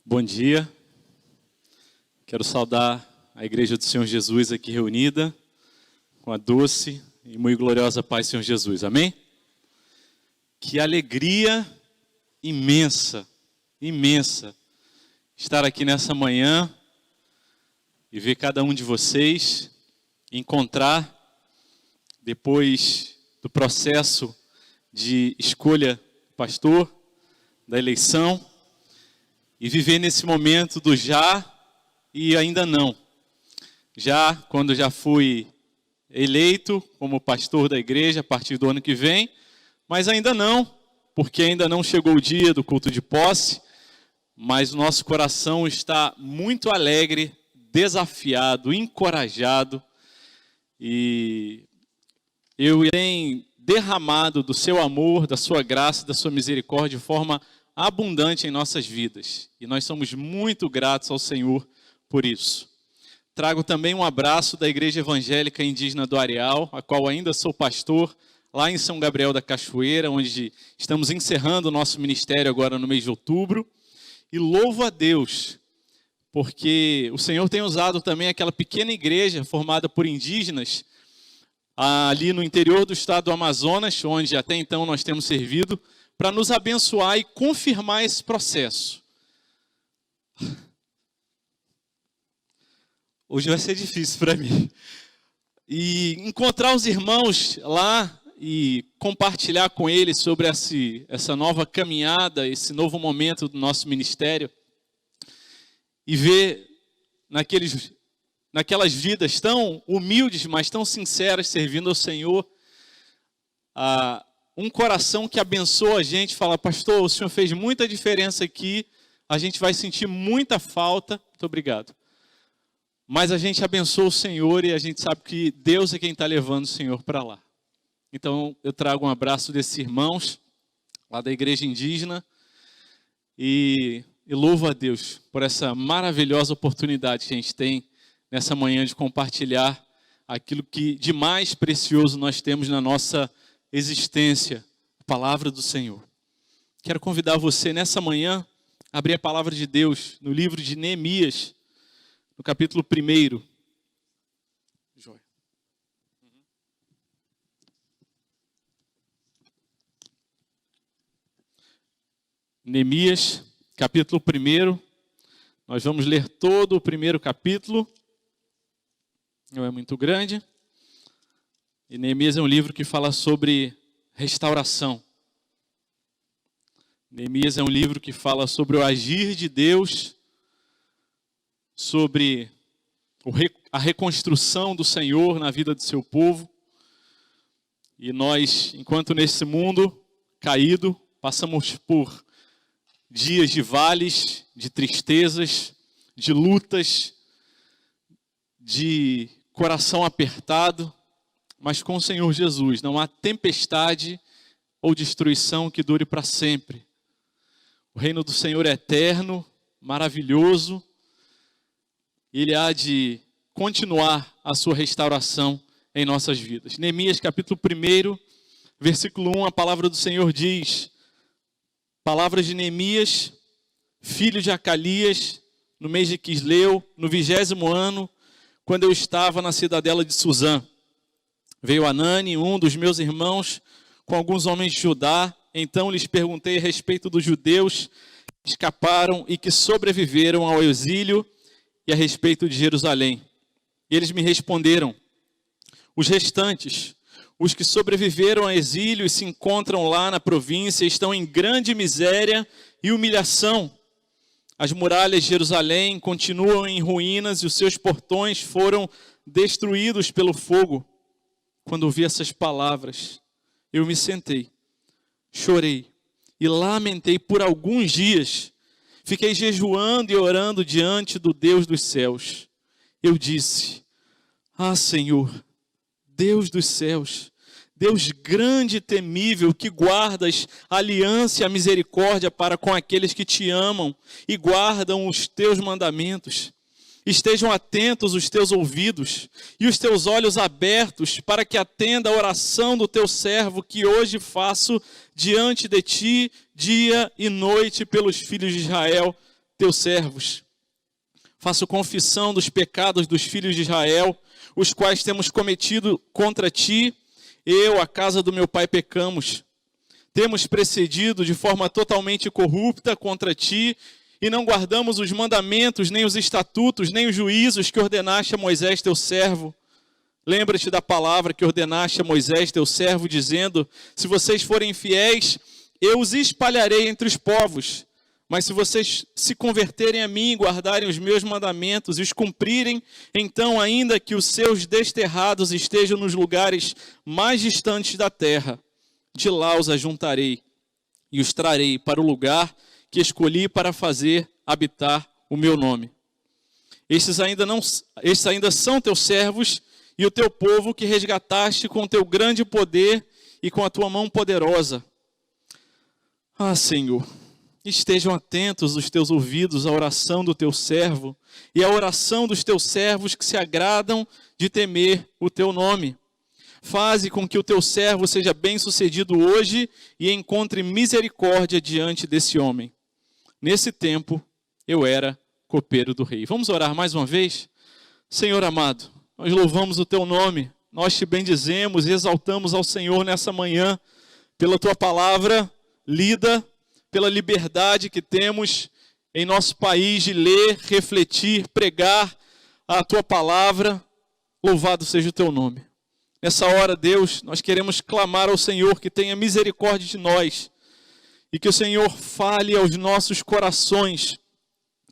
Bom dia, quero saudar a Igreja do Senhor Jesus aqui reunida, com a doce e muito gloriosa paz do Senhor Jesus, amém? Que alegria imensa, imensa, estar aqui nessa manhã e ver cada um de vocês, encontrar, depois do processo de escolha do pastor, da eleição, e viver nesse momento do já e ainda não. Já, quando já fui eleito como pastor da igreja a partir do ano que vem, mas ainda não, porque ainda não chegou o dia do culto de posse, mas o nosso coração está muito alegre, desafiado, encorajado, e eu tenho derramado do seu amor, da sua graça, da sua misericórdia de forma abundante em nossas vidas. E nós somos muito gratos ao Senhor por isso. Trago também um abraço da Igreja Evangélica Indígena do Areal, a qual ainda sou pastor, lá em São Gabriel da Cachoeira, onde estamos encerrando o nosso ministério agora no mês de outubro. E louvo a Deus, porque o Senhor tem usado também aquela pequena igreja formada por indígenas, ali no interior do estado do Amazonas, onde até então nós temos servido, para nos abençoar e confirmar esse processo. Hoje vai ser difícil para mim. E encontrar os irmãos lá e compartilhar com eles sobre essa nova caminhada, esse novo momento do nosso ministério. E ver naquelas vidas tão humildes, mas tão sinceras, servindo ao Senhor, um coração que abençoa a gente, fala: pastor, o Senhor fez muita diferença aqui, a gente vai sentir muita falta, muito obrigado. Mas a gente abençoa o Senhor e a gente sabe que Deus é quem está levando o Senhor para lá. Então eu trago um abraço desses irmãos, lá da igreja indígena, e louvo a Deus por essa maravilhosa oportunidade que a gente tem nessa manhã de compartilhar aquilo que de mais precioso nós temos na nossa existência, a palavra do Senhor. Quero convidar você nessa manhã a abrir a palavra de Deus no livro de Neemias, no capítulo 1. Joia. Neemias, capítulo 1. Nós vamos ler todo o primeiro capítulo. Não é muito grande. E Neemias é um livro que fala sobre restauração. Neemias é um livro que fala sobre o agir de Deus, sobre a reconstrução do Senhor na vida do seu povo. E nós, enquanto nesse mundo caído, passamos por dias de vales, de tristezas, de lutas, de coração apertado, mas com o Senhor Jesus não há tempestade ou destruição que dure para sempre. O reino do Senhor é eterno, maravilhoso, e Ele há de continuar a sua restauração em nossas vidas. Neemias capítulo 1, versículo 1, a palavra do Senhor diz: palavras de Neemias, filho de Acalias, no mês de Quisleu, no 20º ano, quando eu estava na cidadela de Suzã. Veio Anani, um dos meus irmãos, com alguns homens de Judá. Então lhes perguntei a respeito dos judeus que escaparam e que sobreviveram ao exílio e a respeito de Jerusalém. E eles me responderam: os restantes, os que sobreviveram ao exílio e se encontram lá na província, estão em grande miséria e humilhação. As muralhas de Jerusalém continuam em ruínas e os seus portões foram destruídos pelo fogo. Quando ouvi essas palavras, eu me sentei, chorei e lamentei por alguns dias. Fiquei jejuando e orando diante do Deus dos céus. Eu disse: ah, Senhor, Deus dos céus, Deus grande e temível, que guardas a aliança e a misericórdia para com aqueles que te amam e guardam os teus mandamentos. Estejam atentos os teus ouvidos e os teus olhos abertos para que atenda a oração do teu servo que hoje faço diante de ti, dia e noite, pelos filhos de Israel, teus servos. Faço confissão dos pecados dos filhos de Israel, os quais temos cometido contra ti. Eu, a casa do meu pai, pecamos. Temos procedido de forma totalmente corrupta contra ti, e não guardamos os mandamentos, nem os estatutos, nem os juízos que ordenaste a Moisés, teu servo. Lembra-te da palavra que ordenaste a Moisés, teu servo, dizendo: se vocês forem fiéis, eu os espalharei entre os povos. Mas se vocês se converterem a mim, guardarem os meus mandamentos e os cumprirem, então, ainda que os seus desterrados estejam nos lugares mais distantes da terra, de lá os ajuntarei e os trarei para o lugar que escolhi para fazer habitar o meu nome. Estes ainda são teus servos e o teu povo que resgataste com o teu grande poder e com a tua mão poderosa. Ah, Senhor, estejam atentos os teus ouvidos à oração do teu servo e à oração dos teus servos que se agradam de temer o teu nome. Faze com que o teu servo seja bem-sucedido hoje e encontre misericórdia diante desse homem. Nesse tempo, eu era copeiro do rei. Vamos orar mais uma vez? Senhor amado, nós louvamos o teu nome, nós te bendizemos e exaltamos ao Senhor nessa manhã, pela tua palavra lida, pela liberdade que temos em nosso país de ler, refletir, pregar a tua palavra. Louvado seja o teu nome. Nessa hora, Deus, nós queremos clamar ao Senhor que tenha misericórdia de nós e que o Senhor fale aos nossos corações,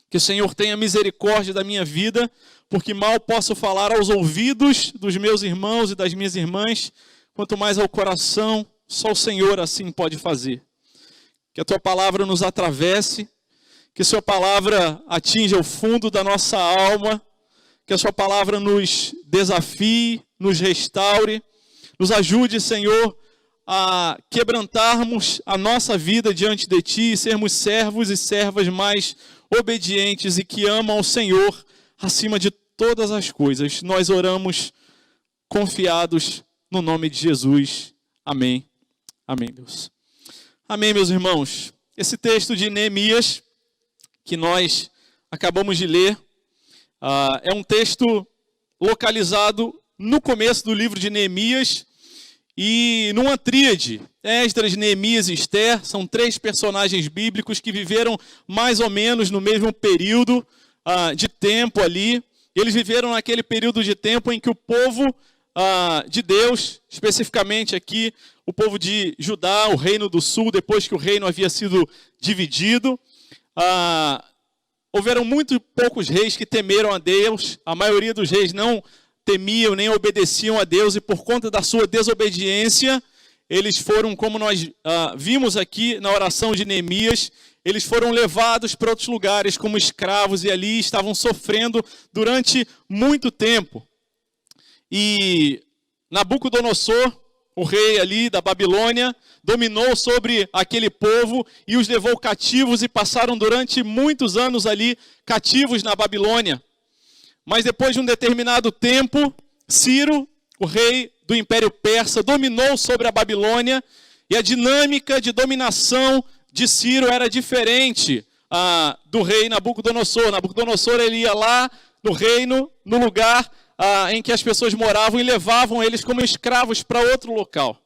que o Senhor tenha misericórdia da minha vida, porque mal posso falar aos ouvidos dos meus irmãos e das minhas irmãs, quanto mais ao coração, só o Senhor assim pode fazer. Que a tua palavra nos atravesse, que a sua palavra atinja o fundo da nossa alma, que a sua palavra nos desafie, nos restaure, nos ajude, Senhor, a quebrantarmos a nossa vida diante de Ti e sermos servos e servas mais obedientes e que amam ao Senhor acima de todas as coisas. Nós oramos confiados no nome de Jesus. Amém. Amém, Deus. Amém, meus irmãos. Esse texto de Neemias que nós acabamos de ler é um texto localizado no começo do livro de Neemias e numa tríade. Esdras, Neemias e Esther são três personagens bíblicos que viveram mais ou menos no mesmo período de tempo ali. Eles viveram naquele período de tempo em que o povo de Deus, especificamente aqui o povo de Judá, o reino do sul, depois que o reino havia sido dividido, houveram muito poucos reis que temeram a Deus. A maioria dos reis não temiam nem obedeciam a Deus, e por conta da sua desobediência, eles foram, como nós vimos aqui na oração de Neemias, eles foram levados para outros lugares como escravos e ali estavam sofrendo durante muito tempo. E Nabucodonosor, o rei ali da Babilônia, dominou sobre aquele povo e os levou cativos e passaram durante muitos anos ali cativos na Babilônia. Mas depois de um determinado tempo, Ciro, o rei do Império Persa, dominou sobre a Babilônia e a dinâmica de dominação de Ciro era diferente do rei Nabucodonosor. Nabucodonosor ele ia lá no reino, no lugar em que as pessoas moravam e levavam eles como escravos para outro local.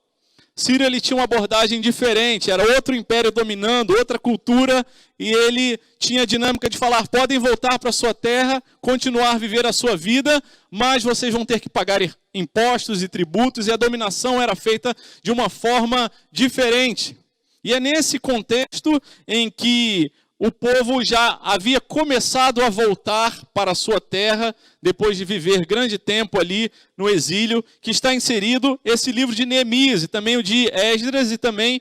Ciro ele tinha uma abordagem diferente, era outro império dominando, outra cultura, e ele tinha a dinâmica de falar: podem voltar para a sua terra, continuar a viver a sua vida, mas vocês vão ter que pagar impostos e tributos, e a dominação era feita de uma forma diferente. E é nesse contexto em que o povo já havia começado a voltar para a sua terra, depois de viver grande tempo ali no exílio, que está inserido esse livro de Neemias, e também o de Esdras, e também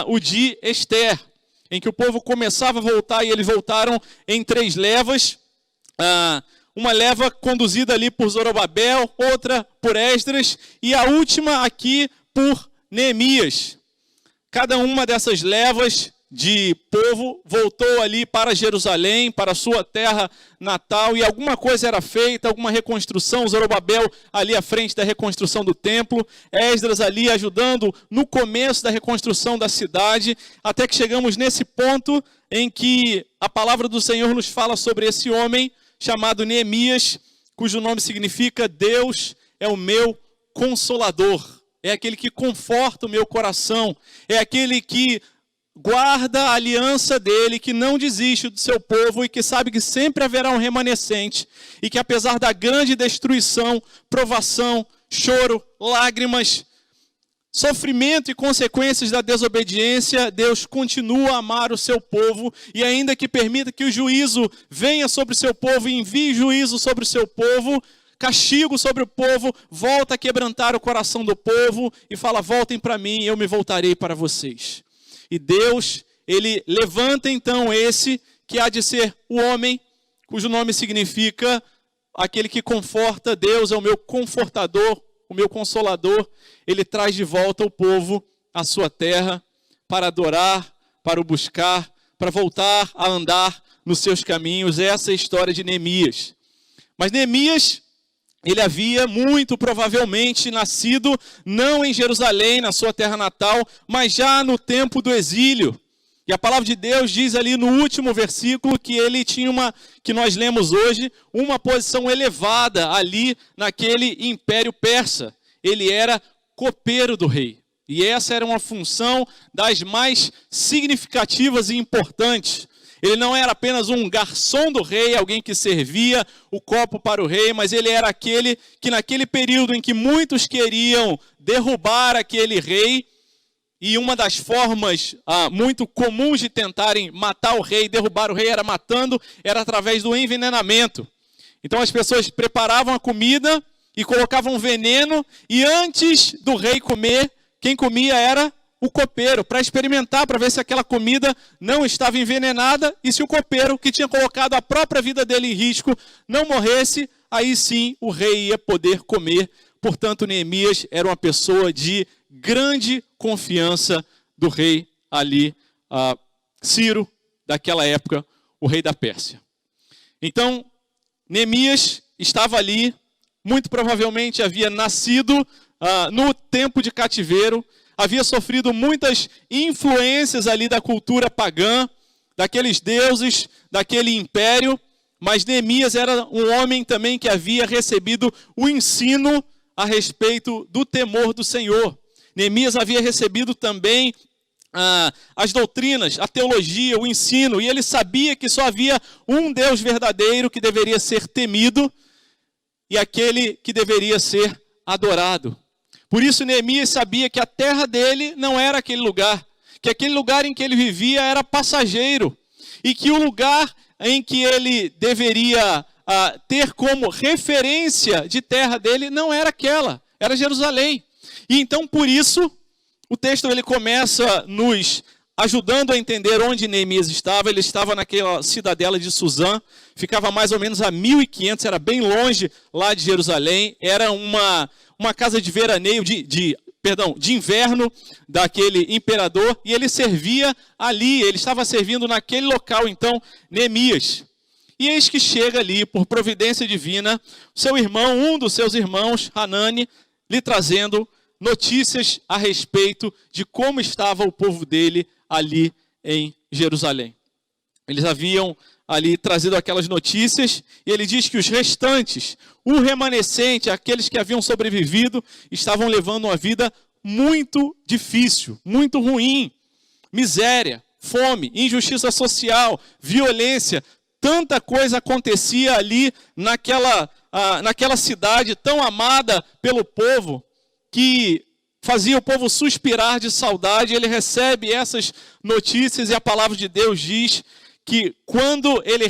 o de Esther, em que o povo começava a voltar, e eles voltaram em 3 levas, uma leva conduzida ali por Zorobabel, outra por Esdras, e a última aqui por Neemias. Cada uma dessas levas de povo voltou ali para Jerusalém, para a sua terra natal, e alguma coisa era feita, alguma reconstrução, Zorobabel ali à frente da reconstrução do templo, Esdras ali ajudando no começo da reconstrução da cidade, até que chegamos nesse ponto em que a palavra do Senhor nos fala sobre esse homem chamado Neemias, cujo nome significa Deus é o meu consolador, é aquele que conforta o meu coração, é aquele que guarda a aliança dele, que não desiste do seu povo e que sabe que sempre haverá um remanescente e que apesar da grande destruição, provação, choro, lágrimas, sofrimento e consequências da desobediência, Deus continua a amar o seu povo e ainda que permita que o juízo venha sobre o seu povo e envie juízo sobre o seu povo, castigo sobre o povo, volta a quebrantar o coração do povo e fala, voltem para mim, eu me voltarei para vocês. E Deus, ele levanta então esse que há de ser o homem, cujo nome significa aquele que conforta. Deus é o meu confortador, o meu consolador. Ele traz de volta o povo à sua terra para adorar, para o buscar, para voltar a andar nos seus caminhos. Essa é a história de Neemias. Mas Neemias, ele havia muito provavelmente nascido não em Jerusalém, na sua terra natal, mas já no tempo do exílio. E a palavra de Deus diz ali no último versículo que ele tinha que nós lemos hoje, uma posição elevada ali naquele império persa. Ele era copeiro do rei. E essa era uma função das mais significativas e importantes. Ele não era apenas um garçom do rei, alguém que servia o copo para o rei, mas ele era aquele que naquele período em que muitos queriam derrubar aquele rei, e uma das formas muito comuns de tentarem matar o rei, derrubar o rei, era através do envenenamento. Então as pessoas preparavam a comida e colocavam veneno, e antes do rei comer, quem comia era o copeiro, para experimentar, para ver se aquela comida não estava envenenada, e se o copeiro, que tinha colocado a própria vida dele em risco, não morresse, aí sim o rei ia poder comer. Portanto, Neemias era uma pessoa de grande confiança do rei ali, Ciro, daquela época, o rei da Pérsia. Então, Neemias estava ali, muito provavelmente havia nascido no tempo de cativeiro, havia sofrido muitas influências ali da cultura pagã, daqueles deuses, daquele império, mas Neemias era um homem também que havia recebido o ensino a respeito do temor do Senhor. Neemias havia recebido também as doutrinas, a teologia, o ensino, e ele sabia que só havia um Deus verdadeiro que deveria ser temido e aquele que deveria ser adorado. Por isso Neemias sabia que a terra dele não era aquele lugar, que aquele lugar em que ele vivia era passageiro, e que o lugar em que ele deveria ter como referência de terra dele não era aquela, era Jerusalém. E então por isso o texto ele começa nos ajudando a entender onde Neemias estava. Ele estava naquela cidadela de Suzã, ficava mais ou menos a 1.500, era bem longe lá de Jerusalém, era uma casa de veraneio, de inverno daquele imperador, e ele servia ali, ele estava servindo naquele local, então, Neemias. E eis que chega ali, por providência divina, seu irmão, um dos seus irmãos, Hanani, lhe trazendo notícias a respeito de como estava o povo dele ali em Jerusalém. Eles haviam ali trazido aquelas notícias, e ele diz que os restantes, o remanescente, aqueles que haviam sobrevivido, estavam levando uma vida muito difícil, muito ruim, miséria, fome, injustiça social, violência, tanta coisa acontecia ali naquela cidade tão amada pelo povo, que fazia o povo suspirar de saudade. Ele recebe essas notícias e a palavra de Deus diz que quando ele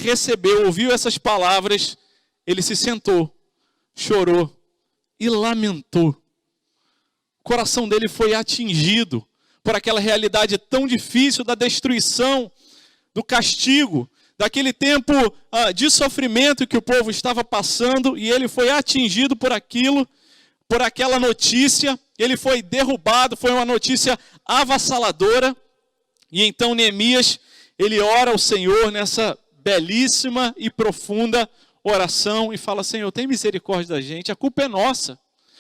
ouviu essas palavras, ele se sentou, chorou e lamentou. O coração dele foi atingido por aquela realidade tão difícil da destruição, do castigo, daquele tempo de sofrimento que o povo estava passando, e ele foi atingido por aquilo, por aquela notícia. Ele foi derrubado, foi uma notícia avassaladora. E então Neemias, ele ora ao Senhor nessa belíssima e profunda oração e fala: Senhor, tem misericórdia da gente, a culpa é nossa.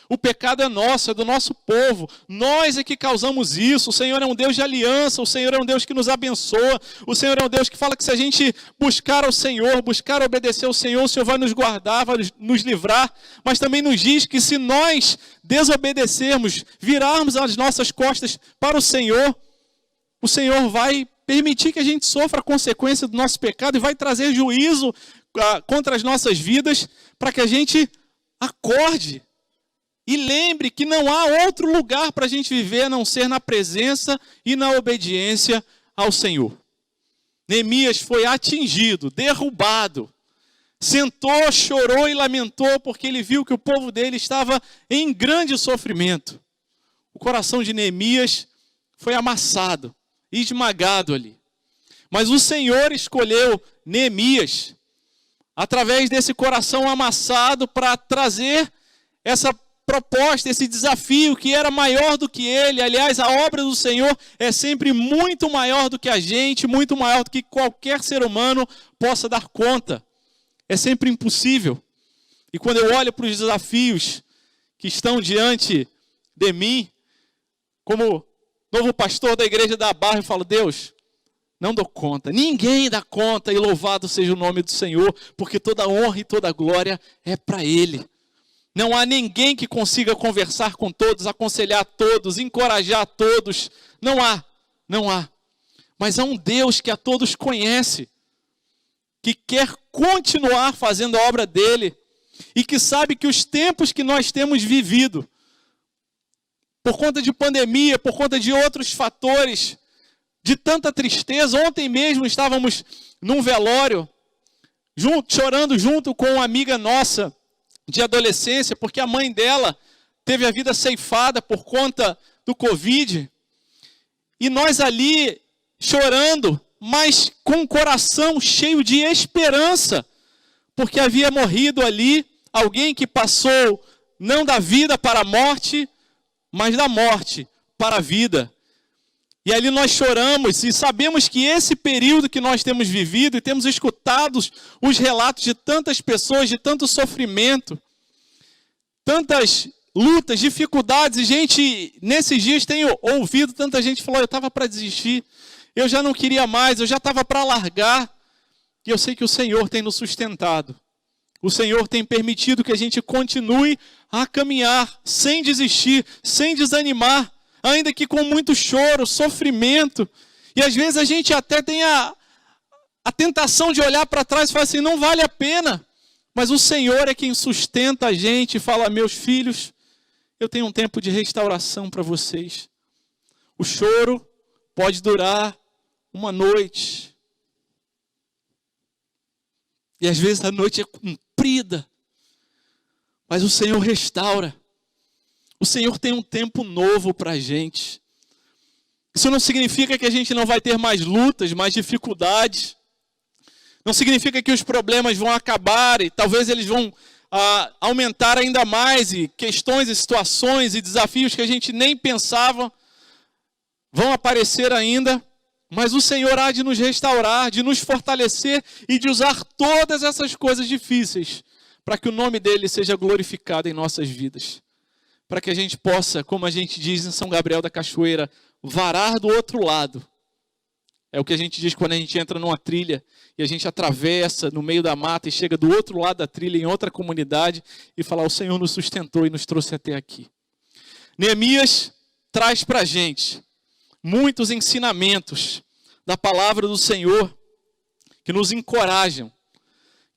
O pecado é nosso, é do nosso povo. Nós é que causamos isso. O Senhor é um Deus de aliança. O Senhor é um Deus que nos abençoa. O Senhor é um Deus que fala que se a gente buscar ao Senhor, buscar obedecer ao Senhor, o Senhor vai nos guardar, vai nos livrar. Mas também nos diz que se nós desobedecermos, virarmos as nossas costas para o Senhor vai permitir que a gente sofra a consequência do nosso pecado e vai trazer juízo contra as nossas vidas para que a gente acorde. E lembre que não há outro lugar para a gente viver a não ser na presença e na obediência ao Senhor. Neemias foi atingido, derrubado, sentou, chorou e lamentou porque ele viu que o povo dele estava em grande sofrimento. O coração de Neemias foi amassado, esmagado ali. Mas o Senhor escolheu Neemias, através desse coração amassado, para trazer essa proposta, esse desafio que era maior do que ele. Aliás, a obra do Senhor é sempre muito maior do que a gente, muito maior do que qualquer ser humano possa dar conta. É sempre impossível. E quando eu olho para os desafios que estão diante de mim, como novo pastor da igreja da Barra, eu falo: Deus, não dou conta, ninguém dá conta, e louvado seja o nome do Senhor, porque toda honra e toda glória é para Ele. Não há ninguém que consiga conversar com todos, aconselhar todos, encorajar todos. Não há. Mas há um Deus que a todos conhece, que quer continuar fazendo a obra dele e que sabe que os tempos que nós temos vivido, por conta de pandemia, por conta de outros fatores, de tanta tristeza. Ontem mesmo estávamos num velório, chorando junto com uma amiga nossa, de adolescência, porque a mãe dela teve a vida ceifada por conta do Covid. E nós ali chorando, mas com o coração cheio de esperança, porque havia morrido ali alguém que passou não da vida para a morte, mas da morte para a vida. E ali nós choramos e sabemos que esse período que nós temos vivido e temos escutado os relatos de tantas pessoas, de tanto sofrimento, tantas lutas, dificuldades, e gente, nesses dias tenho ouvido tanta gente falar: eu estava para desistir, eu já não queria mais, eu já estava para largar. E eu sei que o Senhor tem nos sustentado. O Senhor tem permitido que a gente continue a caminhar sem desistir, sem desanimar, ainda que com muito choro, sofrimento. E às vezes a gente até tem a tentação de olhar para trás e falar assim: não vale a pena. Mas o Senhor é quem sustenta a gente e fala: meus filhos, eu tenho um tempo de restauração para vocês. O choro pode durar uma noite. E às vezes a noite é comprida. Mas o Senhor restaura. O Senhor tem um tempo novo para a gente. Isso não significa que a gente não vai ter mais lutas, mais dificuldades. Não significa que os problemas vão acabar e talvez eles vão aumentar ainda mais. E questões e situações e desafios que a gente nem pensava vão aparecer ainda. Mas o Senhor há de nos restaurar, de nos fortalecer e de usar todas essas coisas difíceis para que o nome dele seja glorificado em nossas vidas. Para que a gente possa, como a gente diz em São Gabriel da Cachoeira, varar do outro lado. É o que a gente diz quando a gente entra numa trilha e a gente atravessa no meio da mata e chega do outro lado da trilha, em outra comunidade, e falar: o Senhor nos sustentou e nos trouxe até aqui. Neemias traz para a gente muitos ensinamentos da palavra do Senhor que nos encorajam,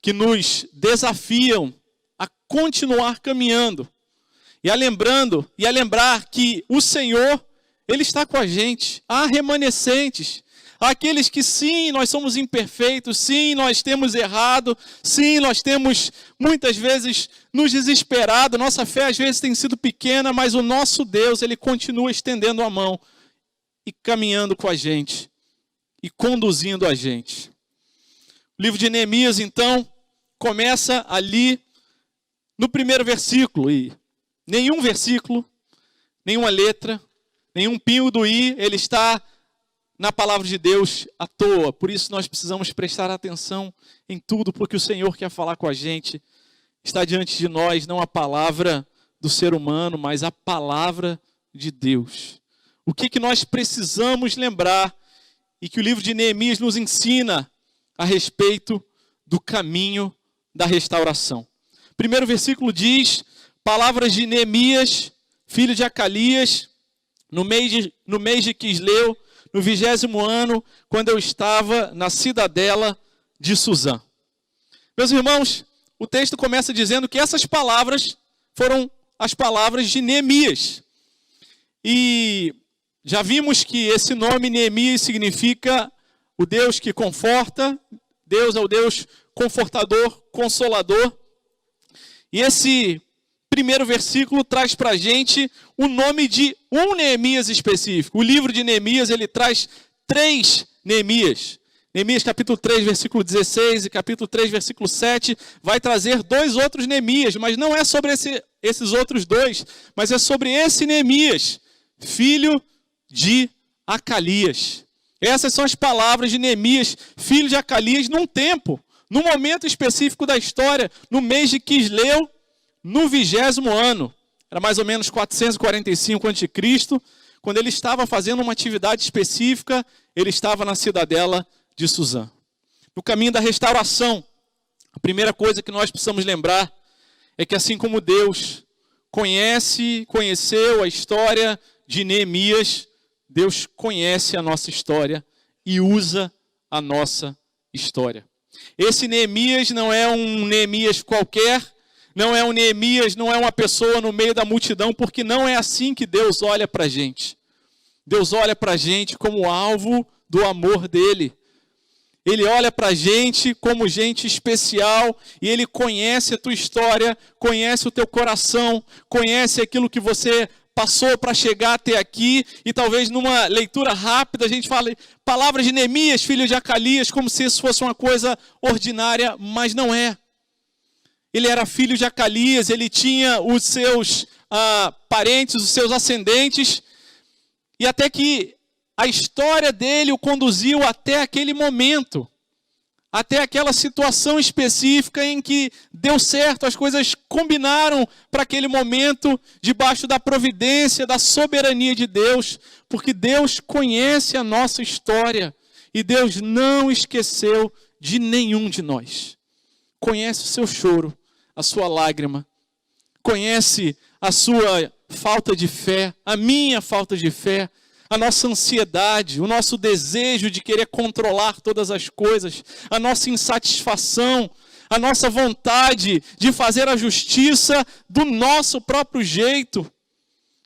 que nos desafiam a continuar caminhando e a lembrar que o Senhor, Ele está com a gente. Há remanescentes, há aqueles que sim, nós somos imperfeitos, sim, nós temos errado, sim, nós temos muitas vezes nos desesperado, nossa fé às vezes tem sido pequena, mas o nosso Deus, Ele continua estendendo a mão e caminhando com a gente e conduzindo a gente. O livro de Neemias, então, começa ali no primeiro versículo, e nenhum versículo, nenhuma letra, nenhum pingo do i, ele está na palavra de Deus à toa. Por isso nós precisamos prestar atenção em tudo, porque o Senhor quer falar com a gente. Está diante de nós não a palavra do ser humano, mas a palavra de Deus. O que nós precisamos lembrar e que o livro de Neemias nos ensina a respeito do caminho da restauração. O primeiro versículo diz, palavras de Neemias, filho de Acalias, no mês de Quisleu, no 20º ano, quando eu estava na cidadela de Suzã. Meus irmãos, o texto começa dizendo que essas palavras foram as palavras de Neemias. E já vimos que esse nome Neemias significa o Deus que conforta. Deus é o Deus confortador, consolador. E esse primeiro versículo traz para a gente o nome de um Neemias específico. O livro de Neemias, ele traz 3 Neemias. Neemias capítulo 3, versículo 16 e capítulo 3, versículo 7, vai trazer 2 outros Neemias, mas não é sobre esses outros 2, mas é sobre esse Neemias, filho de Acalias. Essas são as palavras de Neemias, filho de Acalias, num momento específico da história, no mês de Quisleu, no 20º ano. Era mais ou menos 445 a.C., quando ele estava fazendo uma atividade específica, ele estava na cidadela de Suzã. No caminho da restauração, a primeira coisa que nós precisamos lembrar é que assim como Deus conheceu a história de Neemias, Deus conhece a nossa história e usa a nossa história. Esse Neemias não é um Neemias qualquer, não é uma pessoa no meio da multidão, porque não é assim que Deus olha para a gente. Deus olha para a gente como alvo do amor dele. Ele olha para a gente como gente especial e Ele conhece a tua história, conhece o teu coração, conhece aquilo que você passou para chegar até aqui. E talvez numa leitura rápida a gente fale palavras de Neemias, filho de Acalias, como se isso fosse uma coisa ordinária, mas não é. Ele era filho de Acalias, ele tinha os seus parentes, os seus ascendentes, e até que a história dele o conduziu até aquele momento, até aquela situação específica em que deu certo, as coisas combinaram para aquele momento, debaixo da providência, da soberania de Deus, porque Deus conhece a nossa história e Deus não esqueceu de nenhum de nós. Conhece o seu choro, a sua lágrima, conhece a sua falta de fé, a minha falta de fé, a nossa ansiedade, o nosso desejo de querer controlar todas as coisas, a nossa insatisfação, a nossa vontade de fazer a justiça do nosso próprio jeito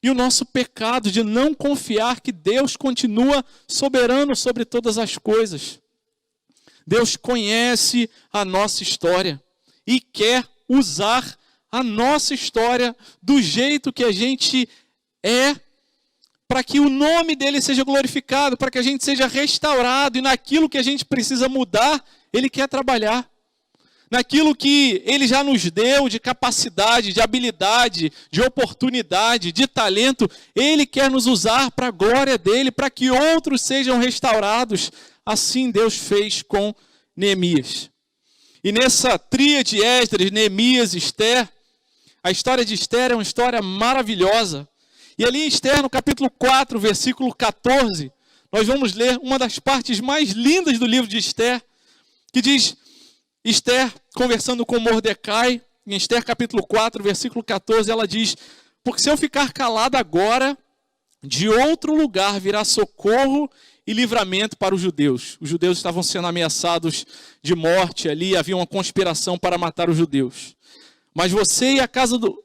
e o nosso pecado de não confiar que Deus continua soberano sobre todas as coisas. Deus conhece a nossa história e quer usar a nossa história do jeito que a gente é, para que o nome dele seja glorificado, para que a gente seja restaurado, e naquilo que a gente precisa mudar, ele quer trabalhar. Naquilo que ele já nos deu de capacidade, de habilidade, de oportunidade, de talento, ele quer nos usar para a glória dele, para que outros sejam restaurados. Assim Deus fez com Neemias. E nessa tríade Esdras, Neemias e Esther, a história de Esther é uma história maravilhosa. E ali em Esther, no capítulo 4, versículo 14, nós vamos ler uma das partes mais lindas do livro de Esther, que diz, Esther conversando com Mordecai, em Esther capítulo 4, versículo 14, ela diz, porque se eu ficar calada agora, de outro lugar virá socorro e livramento para os judeus. Os judeus estavam sendo ameaçados de morte ali, havia uma conspiração para matar os judeus. Mas você e a casa do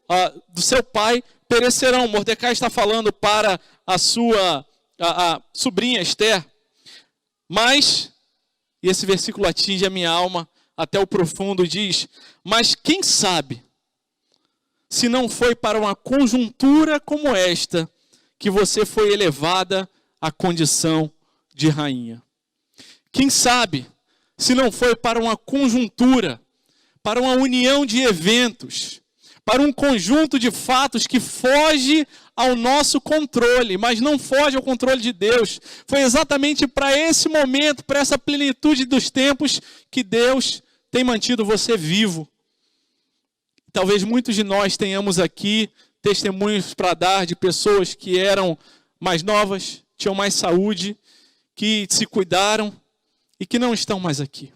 seu pai perecerão. Mordecai está falando para a sua sobrinha Esther. Mas, e esse versículo atinge a minha alma até o profundo, diz, mas quem sabe, se não foi para uma conjuntura como esta, que você foi elevada à condição de rainha. Quem sabe, se não foi para uma conjuntura, para uma união de eventos, para um conjunto de fatos que foge ao nosso controle, mas não foge ao controle de Deus. Foi exatamente para esse momento, para essa plenitude dos tempos, que Deus tem mantido você vivo. Talvez muitos de nós tenhamos aqui testemunhos para dar de pessoas que eram mais novas, tinham mais saúde, que se cuidaram e que não estão mais aqui.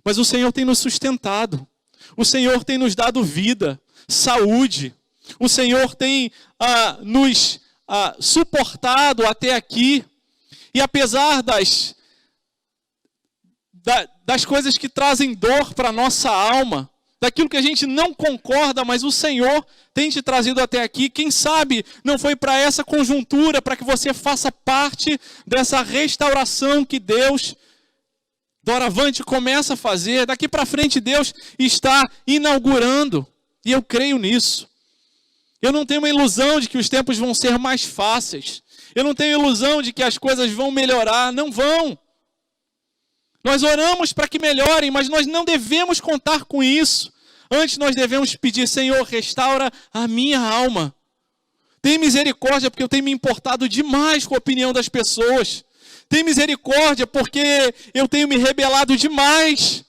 Mas o Senhor tem nos sustentado. O Senhor tem nos dado vida, saúde. O Senhor tem nos suportado até aqui. E apesar das coisas que trazem dor para a nossa alma, daquilo que a gente não concorda, mas o Senhor tem te trazido até aqui. Quem sabe não foi para essa conjuntura, para que você faça parte dessa restauração que Deus, doravante, começa a fazer. Daqui para frente Deus está inaugurando. E eu creio nisso. Eu não tenho uma ilusão de que os tempos vão ser mais fáceis. Eu não tenho ilusão de que as coisas vão melhorar. Não vão. Nós oramos para que melhorem, mas nós não devemos contar com isso. Antes nós devemos pedir: Senhor, restaura a minha alma. Tem misericórdia, porque eu tenho me importado demais com a opinião das pessoas. Tem misericórdia, porque eu tenho me rebelado demais.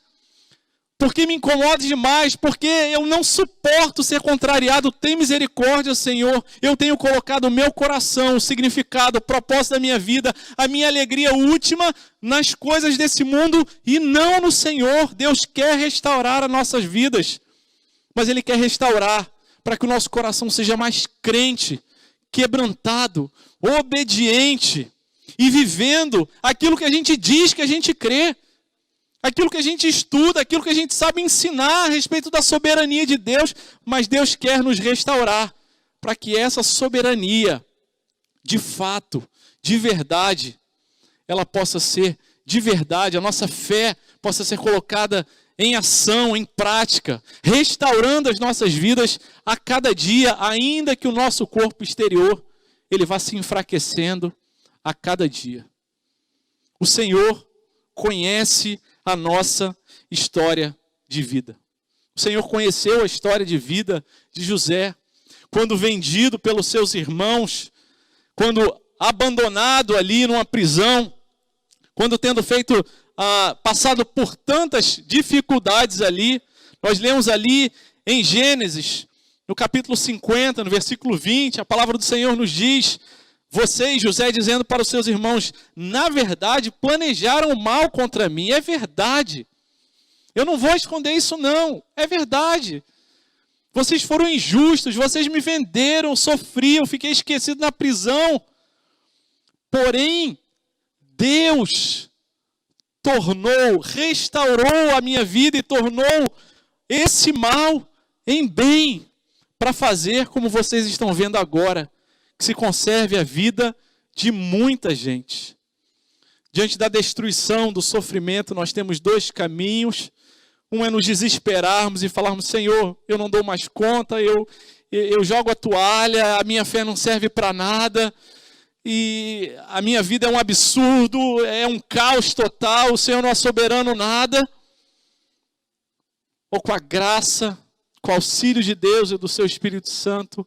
Porque me incomoda demais, porque eu não suporto ser contrariado. Tem misericórdia, Senhor. Eu tenho colocado o meu coração, o significado, o propósito da minha vida, a minha alegria última nas coisas desse mundo e não no Senhor. Deus quer restaurar as nossas vidas, mas Ele quer restaurar para que o nosso coração seja mais crente, quebrantado, obediente e vivendo aquilo que a gente diz que a gente crê. Aquilo que a gente estuda, aquilo que a gente sabe ensinar a respeito da soberania de Deus, mas Deus quer nos restaurar para que essa soberania, de fato, de verdade, ela possa ser de verdade, a nossa fé possa ser colocada em ação, em prática, restaurando as nossas vidas a cada dia, ainda que o nosso corpo exterior, ele vá se enfraquecendo a cada dia. O Senhor conhece a nossa história de vida. O Senhor conheceu a história de vida de José, quando vendido pelos seus irmãos, quando abandonado ali numa prisão, quando tendo passado por tantas dificuldades ali. Nós lemos ali em Gênesis, no capítulo 50, no versículo 20, a palavra do Senhor nos diz: vocês, José, dizendo para os seus irmãos, na verdade, planejaram mal contra mim. É verdade. Eu não vou esconder isso, não. É verdade. Vocês foram injustos, vocês me venderam, sofri, eu fiquei esquecido na prisão. Porém, Deus restaurou a minha vida e tornou esse mal em bem, para fazer como vocês estão vendo agora, que se conserve a vida de muita gente. Diante da destruição, do sofrimento, nós temos dois caminhos. Um é nos desesperarmos e falarmos: Senhor, eu não dou mais conta, eu jogo a toalha, a minha fé não serve para nada, e a minha vida é um absurdo, é um caos total, o Senhor não é soberano nada. Ou com a graça, com o auxílio de Deus e do seu Espírito Santo,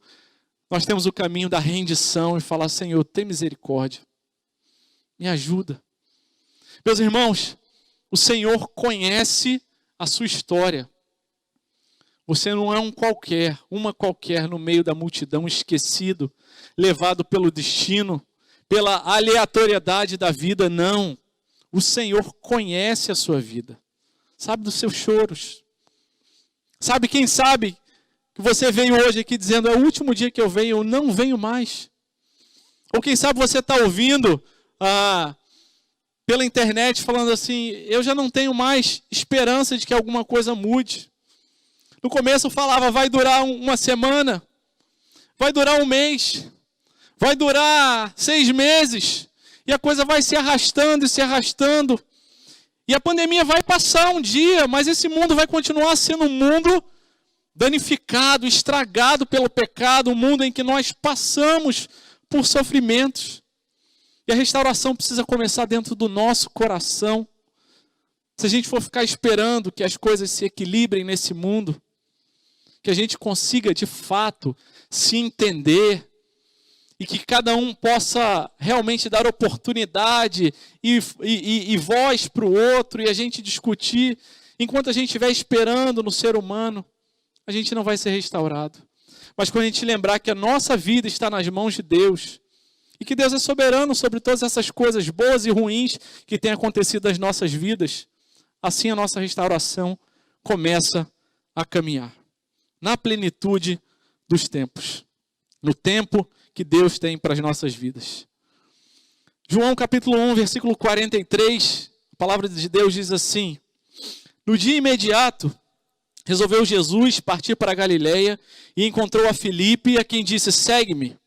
nós temos o caminho da rendição e falar: Senhor, tem misericórdia, me ajuda. Meus irmãos, o Senhor conhece a sua história. Você não é uma qualquer no meio da multidão, esquecido, levado pelo destino, pela aleatoriedade da vida, não. O Senhor conhece a sua vida, sabe dos seus choros. Sabe, quem sabe que você veio hoje aqui dizendo: é o último dia que eu venho, eu não venho mais. Ou quem sabe você está ouvindo pela internet falando assim: eu já não tenho mais esperança de que alguma coisa mude. No começo eu falava: vai durar uma semana, vai durar um mês, vai durar 6 meses, e a coisa vai se arrastando e se arrastando. E a pandemia vai passar um dia, mas esse mundo vai continuar sendo um mundo danificado, estragado pelo pecado, um mundo em que nós passamos por sofrimentos. E a restauração precisa começar dentro do nosso coração. Se a gente for ficar esperando que as coisas se equilibrem nesse mundo, que a gente consiga de fato se entender e que cada um possa realmente dar oportunidade e voz para o outro e a gente discutir. Enquanto a gente estiver esperando no ser humano, a gente não vai ser restaurado. Mas quando a gente lembrar que a nossa vida está nas mãos de Deus e que Deus é soberano sobre todas essas coisas boas e ruins que têm acontecido nas nossas vidas, assim a nossa restauração começa a caminhar na plenitude dos tempos, no tempo que Deus tem para as nossas vidas. João capítulo 1, versículo 43, a palavra de Deus diz assim: no dia imediato, resolveu Jesus partir para a Galileia e encontrou a Filipe, a quem disse: segue-me.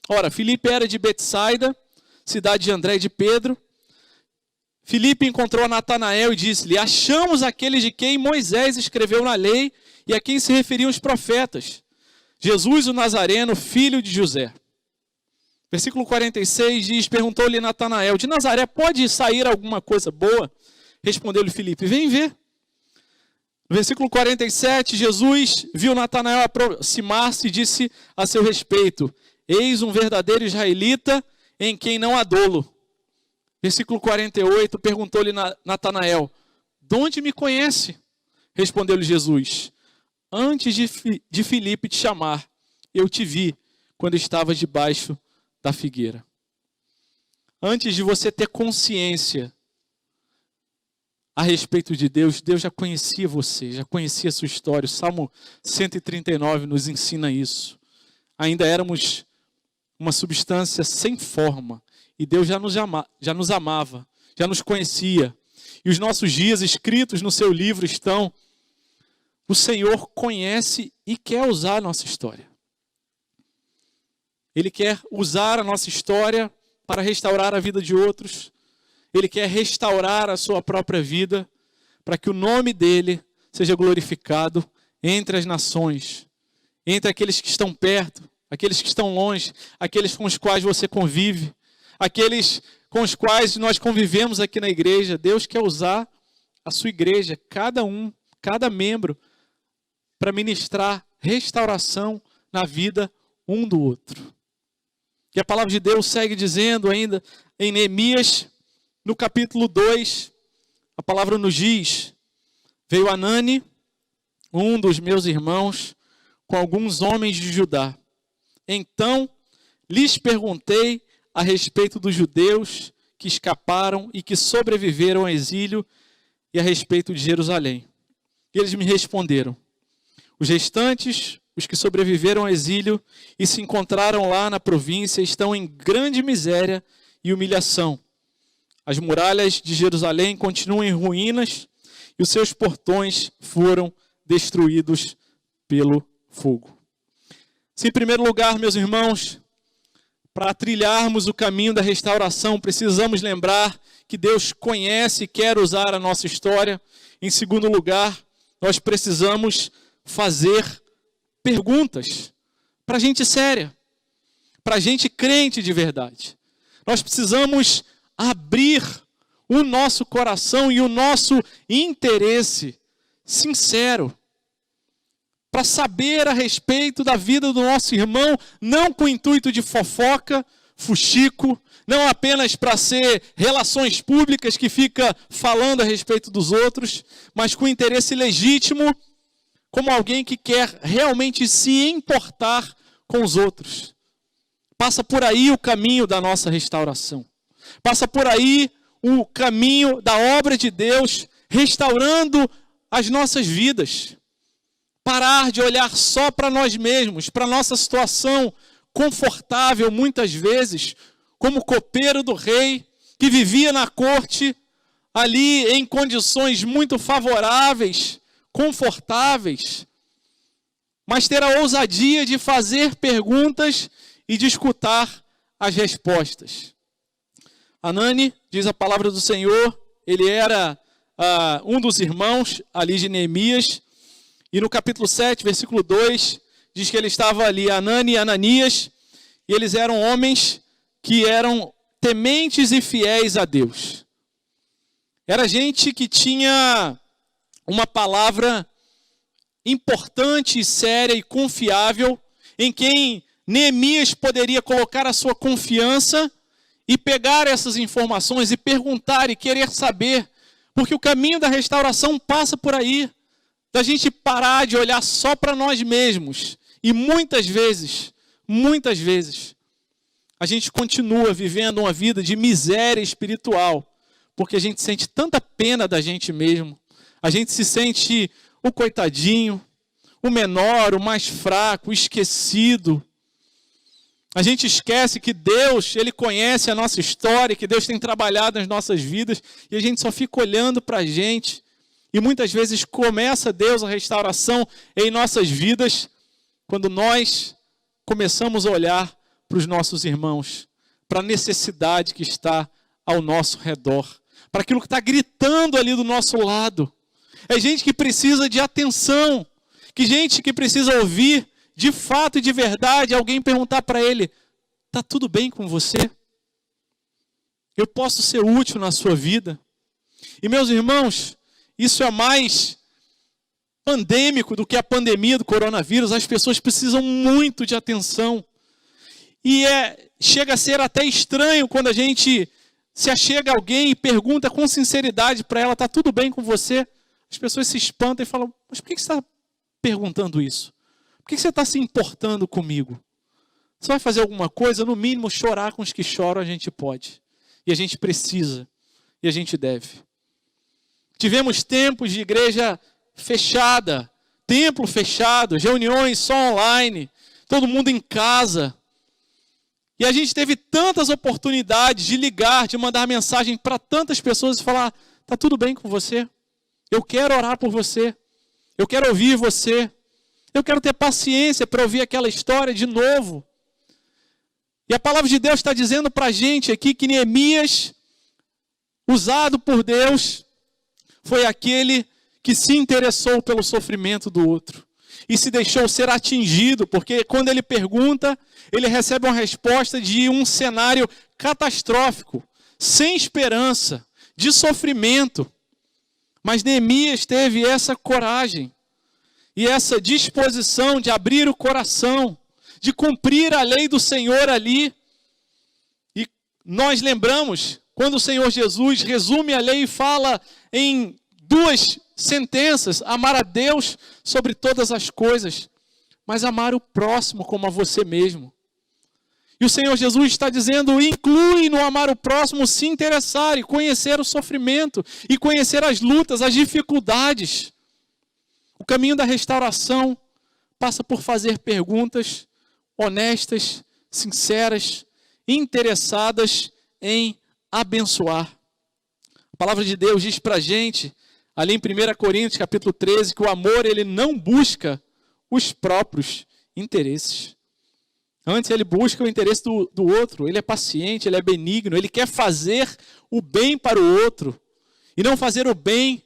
Ora, Filipe era de Betsaida, cidade de André e de Pedro. Filipe encontrou a Natanael e disse-lhe: achamos aquele de quem Moisés escreveu na lei e a quem se referiam os profetas, Jesus o Nazareno, filho de José. Versículo 46 diz: perguntou-lhe Natanael: de Nazaré pode sair alguma coisa boa? Respondeu-lhe Filipe: vem ver. No versículo 47, Jesus viu Natanael aproximar-se e disse a seu respeito: eis um verdadeiro israelita em quem não há dolo. Versículo 48, perguntou-lhe Natanael: de onde me conhece? Respondeu-lhe Jesus: antes de Filipe te chamar, eu te vi quando estavas debaixo da figueira. Antes de você ter consciência a respeito de Deus, Deus já conhecia você, já conhecia a sua história. O Salmo 139 nos ensina isso. Ainda éramos uma substância sem forma, e Deus já nos amava, já nos conhecia. E os nossos dias escritos no seu livro estão. O Senhor conhece e quer usar a nossa história. Ele quer usar a nossa história para restaurar a vida de outros. Ele quer restaurar a sua própria vida para que o nome dele seja glorificado entre as nações, entre aqueles que estão perto, aqueles que estão longe, aqueles com os quais você convive, aqueles com os quais nós convivemos aqui na igreja. Deus quer usar a sua igreja, cada um, cada membro, para ministrar restauração na vida um do outro. E a palavra de Deus segue dizendo ainda em Neemias, no capítulo 2, a palavra nos diz: veio Anani, um dos meus irmãos, com alguns homens de Judá. Então lhes perguntei a respeito dos judeus que escaparam e que sobreviveram ao exílio e a respeito de Jerusalém. E eles me responderam: os restantes, os que sobreviveram ao exílio e se encontraram lá na província, estão em grande miséria e humilhação. As muralhas de Jerusalém continuam em ruínas e os seus portões foram destruídos pelo fogo. Se, em primeiro lugar, meus irmãos, para trilharmos o caminho da restauração, precisamos lembrar que Deus conhece e quer usar a nossa história. Em segundo lugar, nós precisamos fazer perguntas para gente séria, para gente crente de verdade. Nós precisamos abrir o nosso coração e o nosso interesse sincero para saber a respeito da vida do nosso irmão, não com o intuito de fofoca, fuxico, não apenas para ser relações públicas que fica falando a respeito dos outros, mas com interesse legítimo, como alguém que quer realmente se importar com os outros. Passa por aí o caminho da nossa restauração. Passa por aí o caminho da obra de Deus restaurando as nossas vidas. Parar de olhar só para nós mesmos, para a nossa situação confortável, muitas vezes, como copeiro do rei, que vivia na corte, ali em condições muito favoráveis, confortáveis, mas ter a ousadia de fazer perguntas e de escutar as respostas. Anani, diz a palavra do Senhor, ele era um dos irmãos ali de Neemias, e no capítulo 7, versículo 2, diz que ele estava ali, Anani e Ananias, e eles eram homens que eram tementes e fiéis a Deus. Era gente que tinha uma palavra importante, séria e confiável, em quem Neemias poderia colocar a sua confiança e pegar essas informações e perguntar e querer saber, porque o caminho da restauração passa por aí, da gente parar de olhar só para nós mesmos. E muitas vezes, a gente continua vivendo uma vida de miséria espiritual, porque a gente sente tanta pena da gente mesmo, a gente se sente o coitadinho, o menor, o mais fraco, o esquecido. A gente esquece que Deus, Ele conhece a nossa história, que Deus tem trabalhado nas nossas vidas, e a gente só fica olhando para a gente. E muitas vezes começa, Deus, a restauração em nossas vidas, quando nós começamos a olhar para os nossos irmãos, para a necessidade que está ao nosso redor, para aquilo que está gritando ali do nosso lado. É gente que precisa de atenção, gente que precisa ouvir, de fato e de verdade, alguém perguntar para ele: está tudo bem com você? Eu posso ser útil na sua vida? E meus irmãos, isso é mais pandêmico do que a pandemia do coronavírus. As pessoas precisam muito de atenção. E chega a ser até estranho quando a gente se achega a alguém e pergunta com sinceridade para ela: está tudo bem com você? As pessoas se espantam e falam: mas por que você está perguntando isso? Por que você está se importando comigo? Você vai fazer alguma coisa? No mínimo, chorar com os que choram a gente pode. E a gente precisa. E a gente deve. Tivemos tempos de igreja fechada, templo fechado, reuniões só online, todo mundo em casa. E a gente teve tantas oportunidades de ligar, de mandar mensagem para tantas pessoas e falar: está tudo bem com você? Eu quero orar por você. Eu quero ouvir você. Eu quero ter paciência para ouvir aquela história de novo. E a palavra de Deus está dizendo para a gente aqui que Neemias, usado por Deus, foi aquele que se interessou pelo sofrimento do outro. E se deixou ser atingido, porque quando ele pergunta, ele recebe uma resposta de um cenário catastrófico, sem esperança, de sofrimento. Mas Neemias teve essa coragem e essa disposição de abrir o coração, de cumprir a lei do Senhor ali. E nós lembramos, quando o Senhor Jesus resume a lei e fala em 2 sentenças: amar a Deus sobre todas as coisas, mas amar o próximo como a você mesmo. E o Senhor Jesus está dizendo: inclui no amar o próximo se interessar e conhecer o sofrimento, e conhecer as lutas, as dificuldades. O caminho da restauração passa por fazer perguntas honestas, sinceras, interessadas em abençoar. A palavra de Deus diz para a gente, ali em 1 Coríntios capítulo 13, que o amor ele não busca os próprios interesses. Antes ele busca o interesse do outro, ele é paciente, ele é benigno, ele quer fazer o bem para o outro e não fazer o bem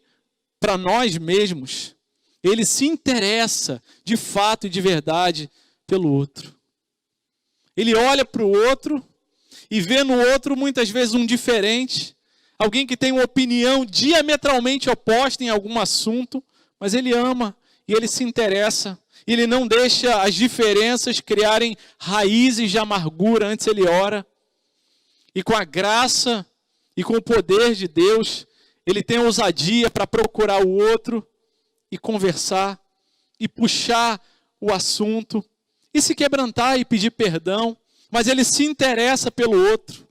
para nós mesmos. Ele se interessa de fato e de verdade pelo outro. Ele olha para o outro e vê no outro muitas vezes um diferente, alguém que tem uma opinião diametralmente oposta em algum assunto, mas ele ama e ele se interessa. Ele não deixa as diferenças criarem raízes de amargura, antes ele ora. E com a graça e com o poder de Deus, ele tem a ousadia para procurar o outro e conversar, e puxar o assunto, e se quebrantar e pedir perdão, mas ele se interessa pelo outro.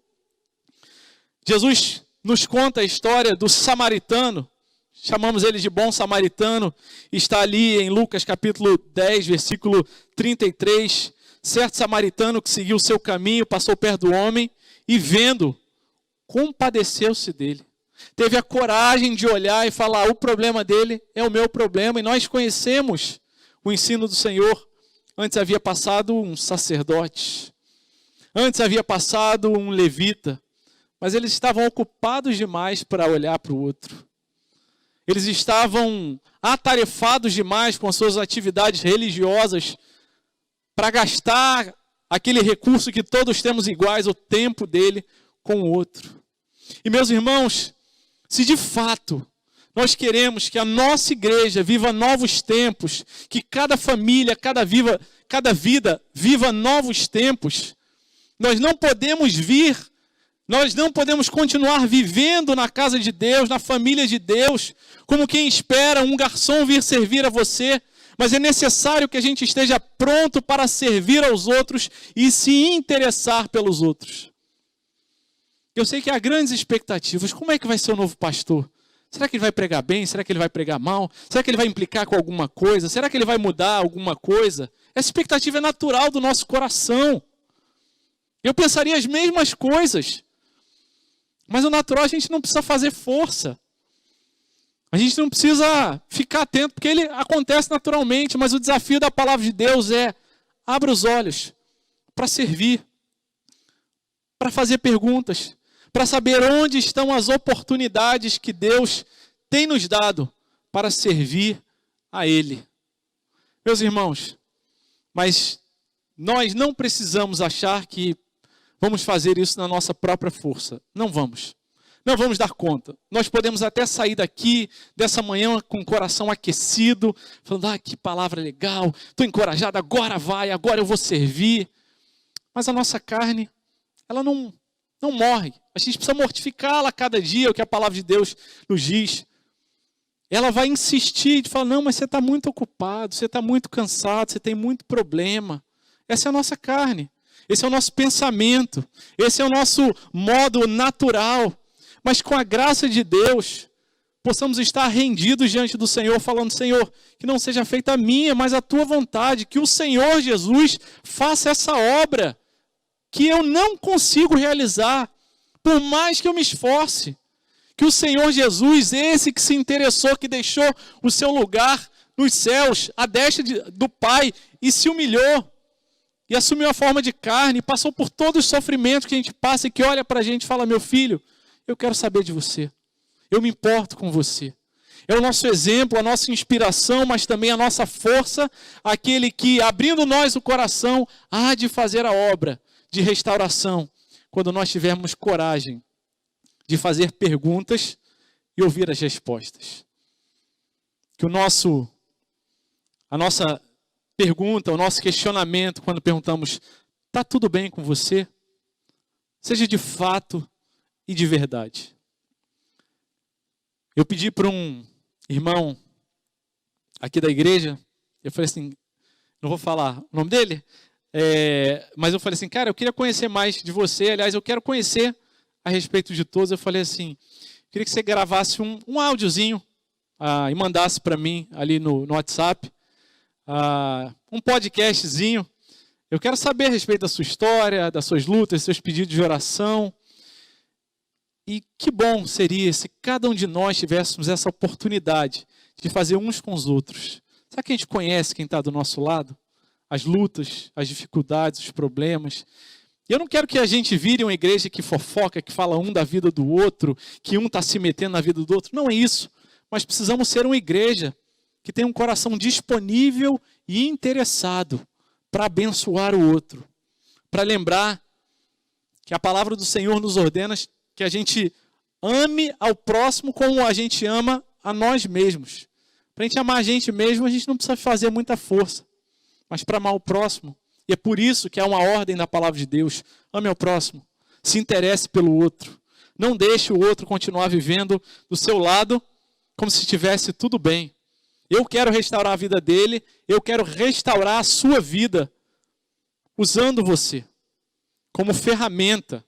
Jesus nos conta a história do samaritano, chamamos ele de bom samaritano, está ali em Lucas capítulo 10, versículo 33, certo samaritano que seguiu o seu caminho, passou perto do homem, e vendo, compadeceu-se dele. Teve a coragem de olhar e falar: o problema dele é o meu problema. E nós conhecemos o ensino do Senhor. Antes havia passado um sacerdote. Antes havia passado um levita. Mas eles estavam ocupados demais para olhar para o outro. Eles estavam atarefados demais com as suas atividades religiosas para gastar aquele recurso que todos temos iguais, o tempo dele, com o outro. E meus irmãos, se de fato nós queremos que a nossa igreja viva novos tempos, que cada família, cada vida viva novos tempos. Nós não podemos continuar vivendo na casa de Deus, na família de Deus, como quem espera um garçom vir servir a você, mas é necessário que a gente esteja pronto para servir aos outros e se interessar pelos outros. Eu sei que há grandes expectativas. Como é que vai ser o novo pastor? Será que ele vai pregar bem? Será que ele vai pregar mal? Será que ele vai implicar com alguma coisa? Será que ele vai mudar alguma coisa? Essa expectativa é natural do nosso coração. Eu pensaria as mesmas coisas. Mas o natural a gente não precisa fazer força. A gente não precisa ficar atento, porque ele acontece naturalmente. Mas o desafio da palavra de Deus é: abra os olhos para servir, para fazer perguntas, para saber onde estão as oportunidades que Deus tem nos dado para servir a Ele. Meus irmãos, mas nós não precisamos achar que vamos fazer isso na nossa própria força. Não vamos. Não vamos dar conta. Nós podemos até sair daqui, dessa manhã, com o coração aquecido, falando: que palavra legal, estou encorajado, agora vai, agora eu vou servir. Mas a nossa carne, ela não morre. A gente precisa mortificá-la a cada dia, o que a palavra de Deus nos diz. Ela vai insistir, de falar: não, mas você está muito ocupado, você está muito cansado, você tem muito problema. Essa é a nossa carne, esse é o nosso pensamento, esse é o nosso modo natural. Mas com a graça de Deus, possamos estar rendidos diante do Senhor, falando: Senhor, que não seja feita a minha, mas a tua vontade, que o Senhor Jesus faça essa obra que eu não consigo realizar, por mais que eu me esforce. Que o Senhor Jesus, esse que se interessou, que deixou o seu lugar nos céus, à destra do Pai, e se humilhou, e assumiu a forma de carne, e passou por todos os sofrimentos que a gente passa, e que olha para a gente e fala: meu filho, eu quero saber de você, eu me importo com você. É o nosso exemplo, a nossa inspiração, mas também a nossa força, aquele que, abrindo nós o coração, há de fazer a obra de restauração, quando nós tivermos coragem de fazer perguntas e ouvir as respostas. Que a nossa pergunta, o nosso questionamento, quando perguntamos: está tudo bem com você? Seja de fato e de verdade. Eu pedi para um irmão aqui da igreja, eu falei assim, não vou falar o nome dele, mas eu falei assim: cara, eu queria conhecer mais de você, aliás, eu quero conhecer a respeito de todos. Eu falei assim: queria que você gravasse um áudiozinho e mandasse para mim ali no WhatsApp, um podcastzinho. Eu quero saber a respeito da sua história, das suas lutas, seus pedidos de oração. E que bom seria se cada um de nós tivéssemos essa oportunidade de fazer uns com os outros. Será que a gente conhece quem está do nosso lado? As lutas, as dificuldades, os problemas. E eu não quero que a gente vire uma igreja que fofoca, que fala um da vida do outro, que um está se metendo na vida do outro. Não é isso. Mas precisamos ser uma igreja que tem um coração disponível e interessado para abençoar o outro. Para lembrar que a palavra do Senhor nos ordena que a gente ame ao próximo como a gente ama a nós mesmos. Para a gente amar a gente mesmo, a gente não precisa fazer muita força. Mas para amar o próximo, e é por isso que há uma ordem da palavra de Deus: ame ao próximo, se interesse pelo outro. Não deixe o outro continuar vivendo do seu lado como se estivesse tudo bem. Eu quero restaurar a vida dele, eu quero restaurar a sua vida, usando você como ferramenta.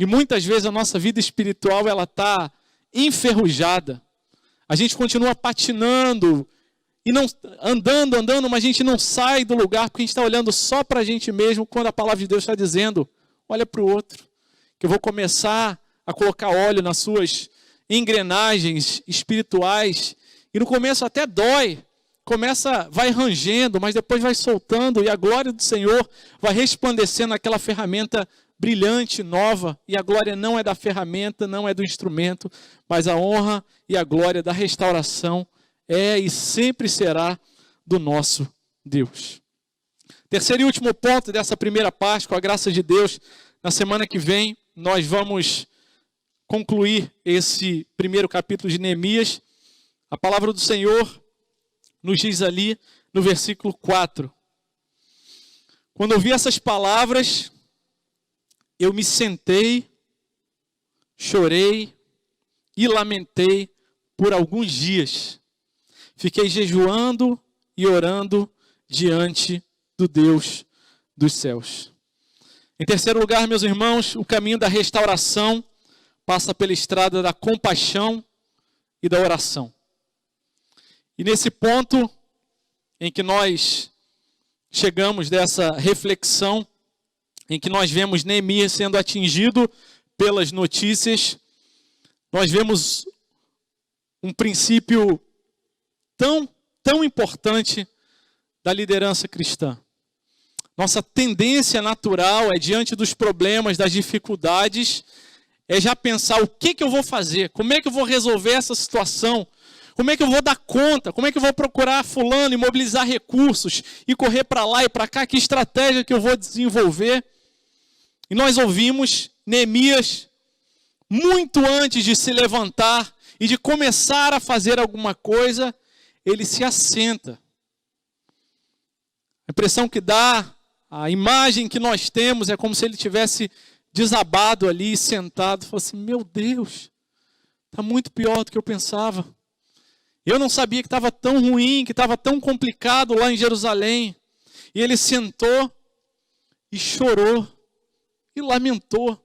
E muitas vezes a nossa vida espiritual ela está enferrujada. A gente continua patinando, e não andando, mas a gente não sai do lugar porque a gente está olhando só para a gente mesmo, quando a palavra de Deus está dizendo: olha para o outro, que eu vou começar a colocar óleo nas suas engrenagens espirituais. E no começo até dói, vai rangendo, mas depois vai soltando, e a glória do Senhor vai resplandecendo aquela ferramenta brilhante, nova. E a glória não é da ferramenta, não é do instrumento, mas a honra e a glória da restauração é e sempre será do nosso Deus. Terceiro e último ponto dessa primeira parte, com a graça de Deus, na semana que vem nós vamos concluir esse primeiro capítulo de Neemias. A palavra do Senhor nos diz ali no versículo 4. Quando eu vi essas palavras, eu me sentei, chorei e lamentei por alguns dias. Fiquei jejuando e orando diante do Deus dos céus. Em terceiro lugar, meus irmãos, o caminho da restauração passa pela estrada da compaixão e da oração. E nesse ponto em que nós chegamos dessa reflexão, em que nós vemos Neemias sendo atingido pelas notícias, nós vemos um princípio tão importante da liderança cristã. Nossa tendência natural é, diante dos problemas, das dificuldades, é já pensar o que eu vou fazer, como é que eu vou resolver essa situação, como é que eu vou dar conta, como é que eu vou procurar fulano e mobilizar recursos e correr para lá e para cá, que estratégia que eu vou desenvolver. E nós ouvimos Neemias, muito antes de se levantar e de começar a fazer alguma coisa, ele se assenta. A impressão que dá, a imagem que nós temos é como se ele tivesse desabado ali, sentado, e falou assim: meu Deus, está muito pior do que eu pensava. Eu não sabia que estava tão ruim, que estava tão complicado lá em Jerusalém. E ele sentou e chorou e lamentou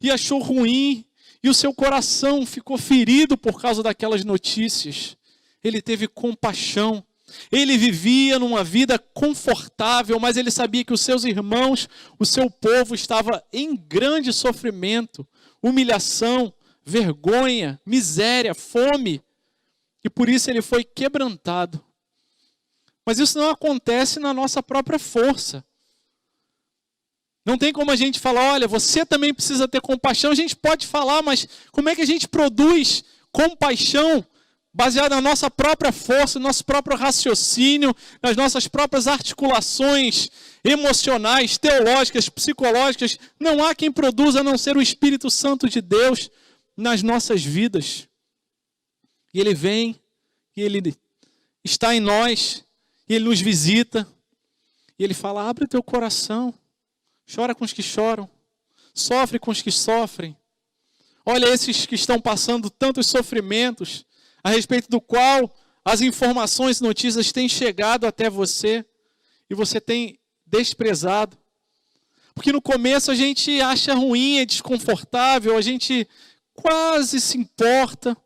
e achou ruim, e o seu coração ficou ferido por causa daquelas notícias. Ele teve compaixão. Ele vivia numa vida confortável, mas ele sabia que os seus irmãos, o seu povo estava em grande sofrimento, humilhação, vergonha, miséria, fome. E por isso ele foi quebrantado. Mas isso não acontece na nossa própria força. Não tem como a gente falar: olha, você também precisa ter compaixão. A gente pode falar, mas como é que a gente produz compaixão baseada na nossa própria força, no nosso próprio raciocínio, nas nossas próprias articulações emocionais, teológicas, psicológicas? Não há quem produza a não ser o Espírito Santo de Deus nas nossas vidas. E ele vem, e ele está em nós, e ele nos visita, e ele fala: abre o teu coração, chora com os que choram, sofre com os que sofrem. Olha esses que estão passando tantos sofrimentos, a respeito do qual as informações e notícias têm chegado até você, e você tem desprezado. Porque no começo a gente acha ruim, é desconfortável, a gente quase se importa,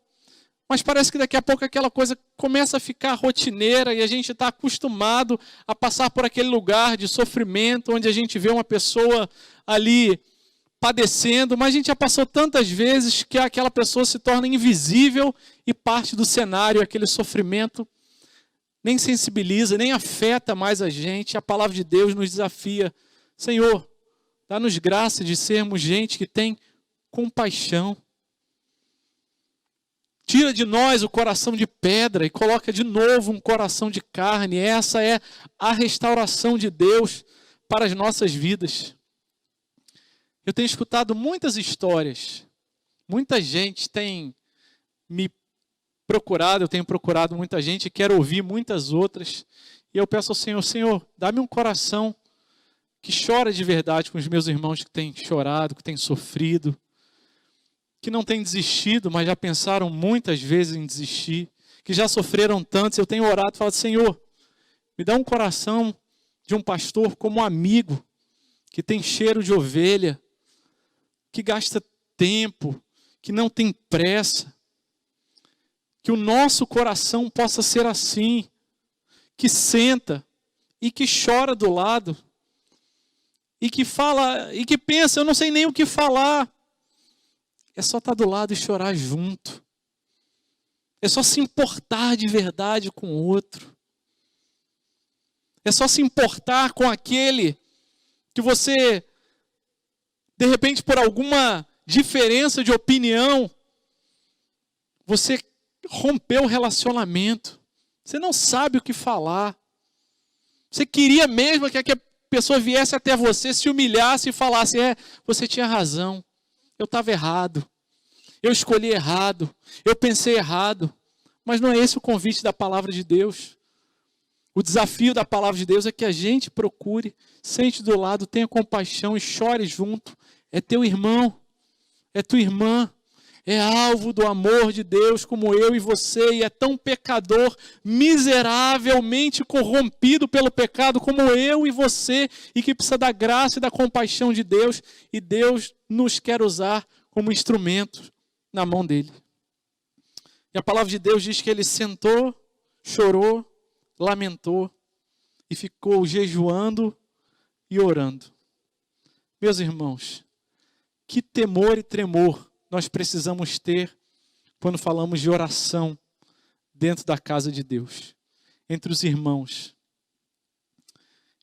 mas parece que daqui a pouco aquela coisa começa a ficar rotineira e a gente está acostumado a passar por aquele lugar de sofrimento, onde a gente vê uma pessoa ali padecendo, mas a gente já passou tantas vezes que aquela pessoa se torna invisível e parte do cenário. Aquele sofrimento nem sensibiliza, nem afeta mais a gente. A palavra de Deus nos desafia: Senhor, dá-nos graça de sermos gente que tem compaixão. Tira de nós o coração de pedra e coloca de novo um coração de carne. Essa é a restauração de Deus para as nossas vidas. Eu tenho escutado muitas histórias. Muita gente tem me procurado, eu tenho procurado muita gente, quero ouvir muitas outras. E eu peço ao Senhor: Senhor, dá-me um coração que chora de verdade com os meus irmãos que têm chorado, que têm sofrido, que não têm desistido, mas já pensaram muitas vezes em desistir, que já sofreram tanto. Eu tenho orado e falado: Senhor, me dá um coração de um pastor como um amigo, que tem cheiro de ovelha, que gasta tempo, que não tem pressa. Que o nosso coração possa ser assim, que senta e que chora do lado, e que fala, e que pensa: eu não sei nem o que falar. É só estar do lado e chorar junto. É só se importar de verdade com o outro. É só se importar com aquele que você, de repente, por alguma diferença de opinião, você rompeu o relacionamento. Você não sabe o que falar. Você queria mesmo que a pessoa viesse até você, se humilhasse e falasse: você tinha razão. Eu estava errado, eu escolhi errado, eu pensei errado, Mas não é esse o convite da palavra de Deus. O desafio da palavra de Deus é que a gente procure, sente do lado, tenha compaixão e chore junto. É teu irmão, é tua irmã, é alvo do amor de Deus como eu e você, e é tão pecador, miseravelmente corrompido pelo pecado como eu e você, e que precisa da graça e da compaixão de Deus, e Deus nos quer usar como instrumento na mão dele. E a palavra de Deus diz que ele sentou, chorou, lamentou e ficou jejuando e orando. Meus irmãos, que temor e tremor nós precisamos ter quando falamos de oração dentro da casa de Deus, entre os irmãos.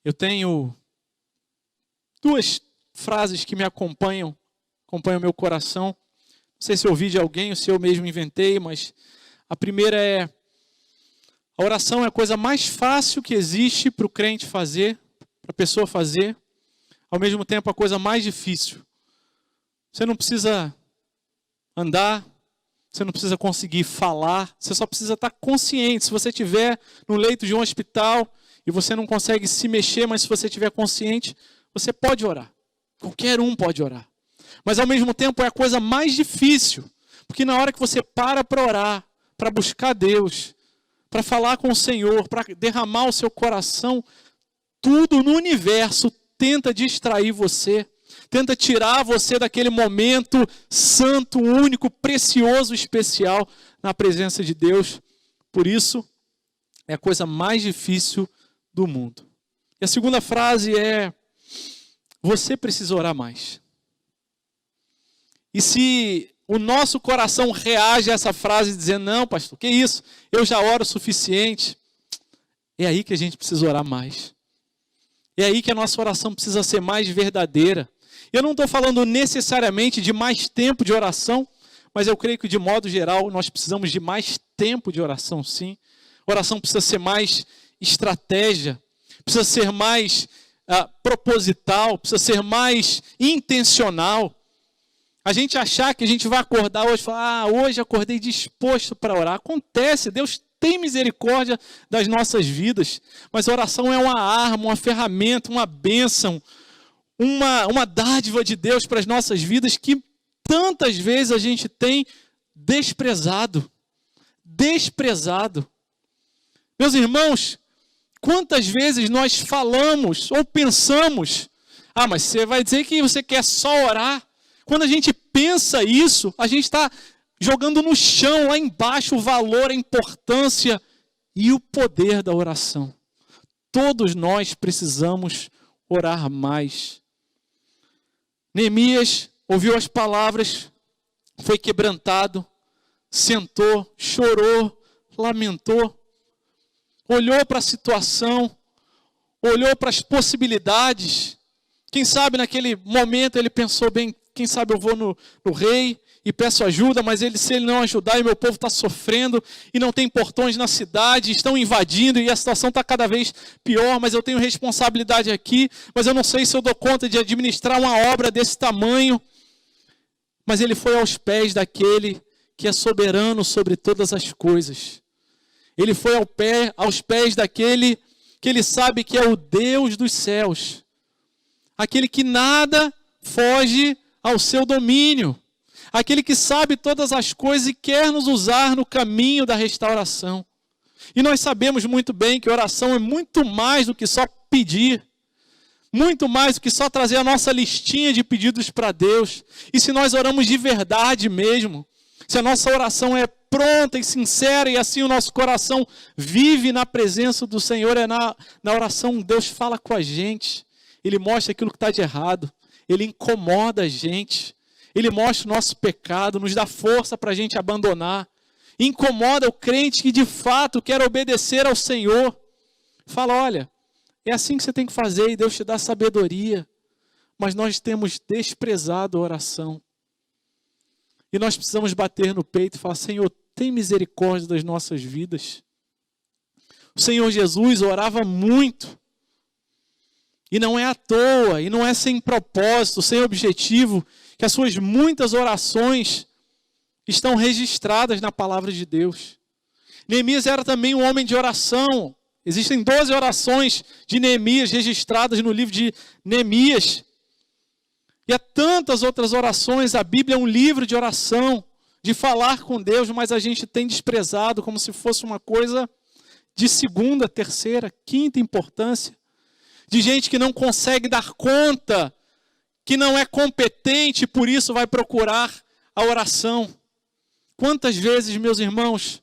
Eu tenho duas frases que me acompanham o meu coração. Não sei se eu ouvi de alguém ou se eu mesmo inventei, mas a primeira é: a oração é a coisa mais fácil que existe para o crente fazer, para a pessoa fazer, ao mesmo tempo a coisa mais difícil. Você não precisa andar, você não precisa conseguir falar, você só precisa estar consciente. Se você estiver no leito de um hospital e você não consegue se mexer, mas se você estiver consciente, você pode orar. Qualquer um pode orar. Mas ao mesmo tempo é a coisa mais difícil, porque na hora que você para orar, para buscar Deus, para falar com o Senhor, para derramar o seu coração, tudo no universo tenta distrair você, tenta tirar você daquele momento santo, único, precioso, especial na presença de Deus. Por isso, é a coisa mais difícil do mundo. E a segunda frase é: você precisa orar mais. E se o nosso coração reage a essa frase dizendo: não, pastor, que isso? Eu já oro o suficiente. É aí que a gente precisa orar mais. É aí que a nossa oração precisa ser mais verdadeira. Eu não estou falando necessariamente de mais tempo de oração, mas eu creio que de modo geral nós precisamos de mais tempo de oração, sim. Oração precisa ser mais estratégia, precisa ser mais proposital, precisa ser mais intencional. A gente achar que a gente vai acordar hoje e falar: hoje acordei disposto para orar. Acontece, Deus tem misericórdia das nossas vidas. Mas a oração é uma arma, uma ferramenta, uma bênção, uma dádiva de Deus para as nossas vidas que tantas vezes a gente tem desprezado. Desprezado. Meus irmãos, quantas vezes nós falamos ou pensamos: mas você vai dizer que você quer só orar? Quando a gente pensa isso, a gente está jogando no chão, lá embaixo, o valor, a importância e o poder da oração. Todos nós precisamos orar mais. Neemias ouviu as palavras, foi quebrantado, sentou, chorou, lamentou, olhou para a situação, olhou para as possibilidades. Quem sabe naquele momento ele pensou: bem, quem sabe eu vou no rei e peço ajuda, mas se ele não ajudar e meu povo está sofrendo e não tem portões na cidade, estão invadindo e a situação está cada vez pior, mas eu tenho responsabilidade aqui, mas eu não sei se eu dou conta de administrar uma obra desse tamanho. Mas ele foi aos pés daquele que é soberano sobre todas as coisas. Ele foi aos pés daquele que ele sabe que é o Deus dos céus. Aquele que nada foge ao seu domínio. Aquele que sabe todas as coisas e quer nos usar no caminho da restauração. E nós sabemos muito bem que oração é muito mais do que só pedir. Muito mais do que só trazer a nossa listinha de pedidos para Deus. E se nós oramos de verdade mesmo, se a nossa oração é pronta e sincera e assim o nosso coração vive na presença do Senhor, na oração Deus fala com a gente. Ele mostra aquilo que está de errado. Ele incomoda a gente. Ele mostra o nosso pecado, nos dá força para a gente abandonar. Incomoda o crente que de fato quer obedecer ao Senhor. Fala: olha, é assim que você tem que fazer e Deus te dá sabedoria. Mas nós temos desprezado a oração. E nós precisamos bater no peito e falar: Senhor, tem misericórdia das nossas vidas. O Senhor Jesus orava muito. E não é à toa, e não é sem propósito, sem objetivo, que as suas muitas orações estão registradas na palavra de Deus. Neemias era também um homem de oração. Existem 12 orações de Neemias registradas no livro de Neemias. E há tantas outras orações. A Bíblia é um livro de oração, de falar com Deus, mas a gente tem desprezado como se fosse uma coisa de segunda, terceira, quinta importância. De gente que não consegue dar conta, que não é competente e por isso vai procurar a oração. Quantas vezes, meus irmãos,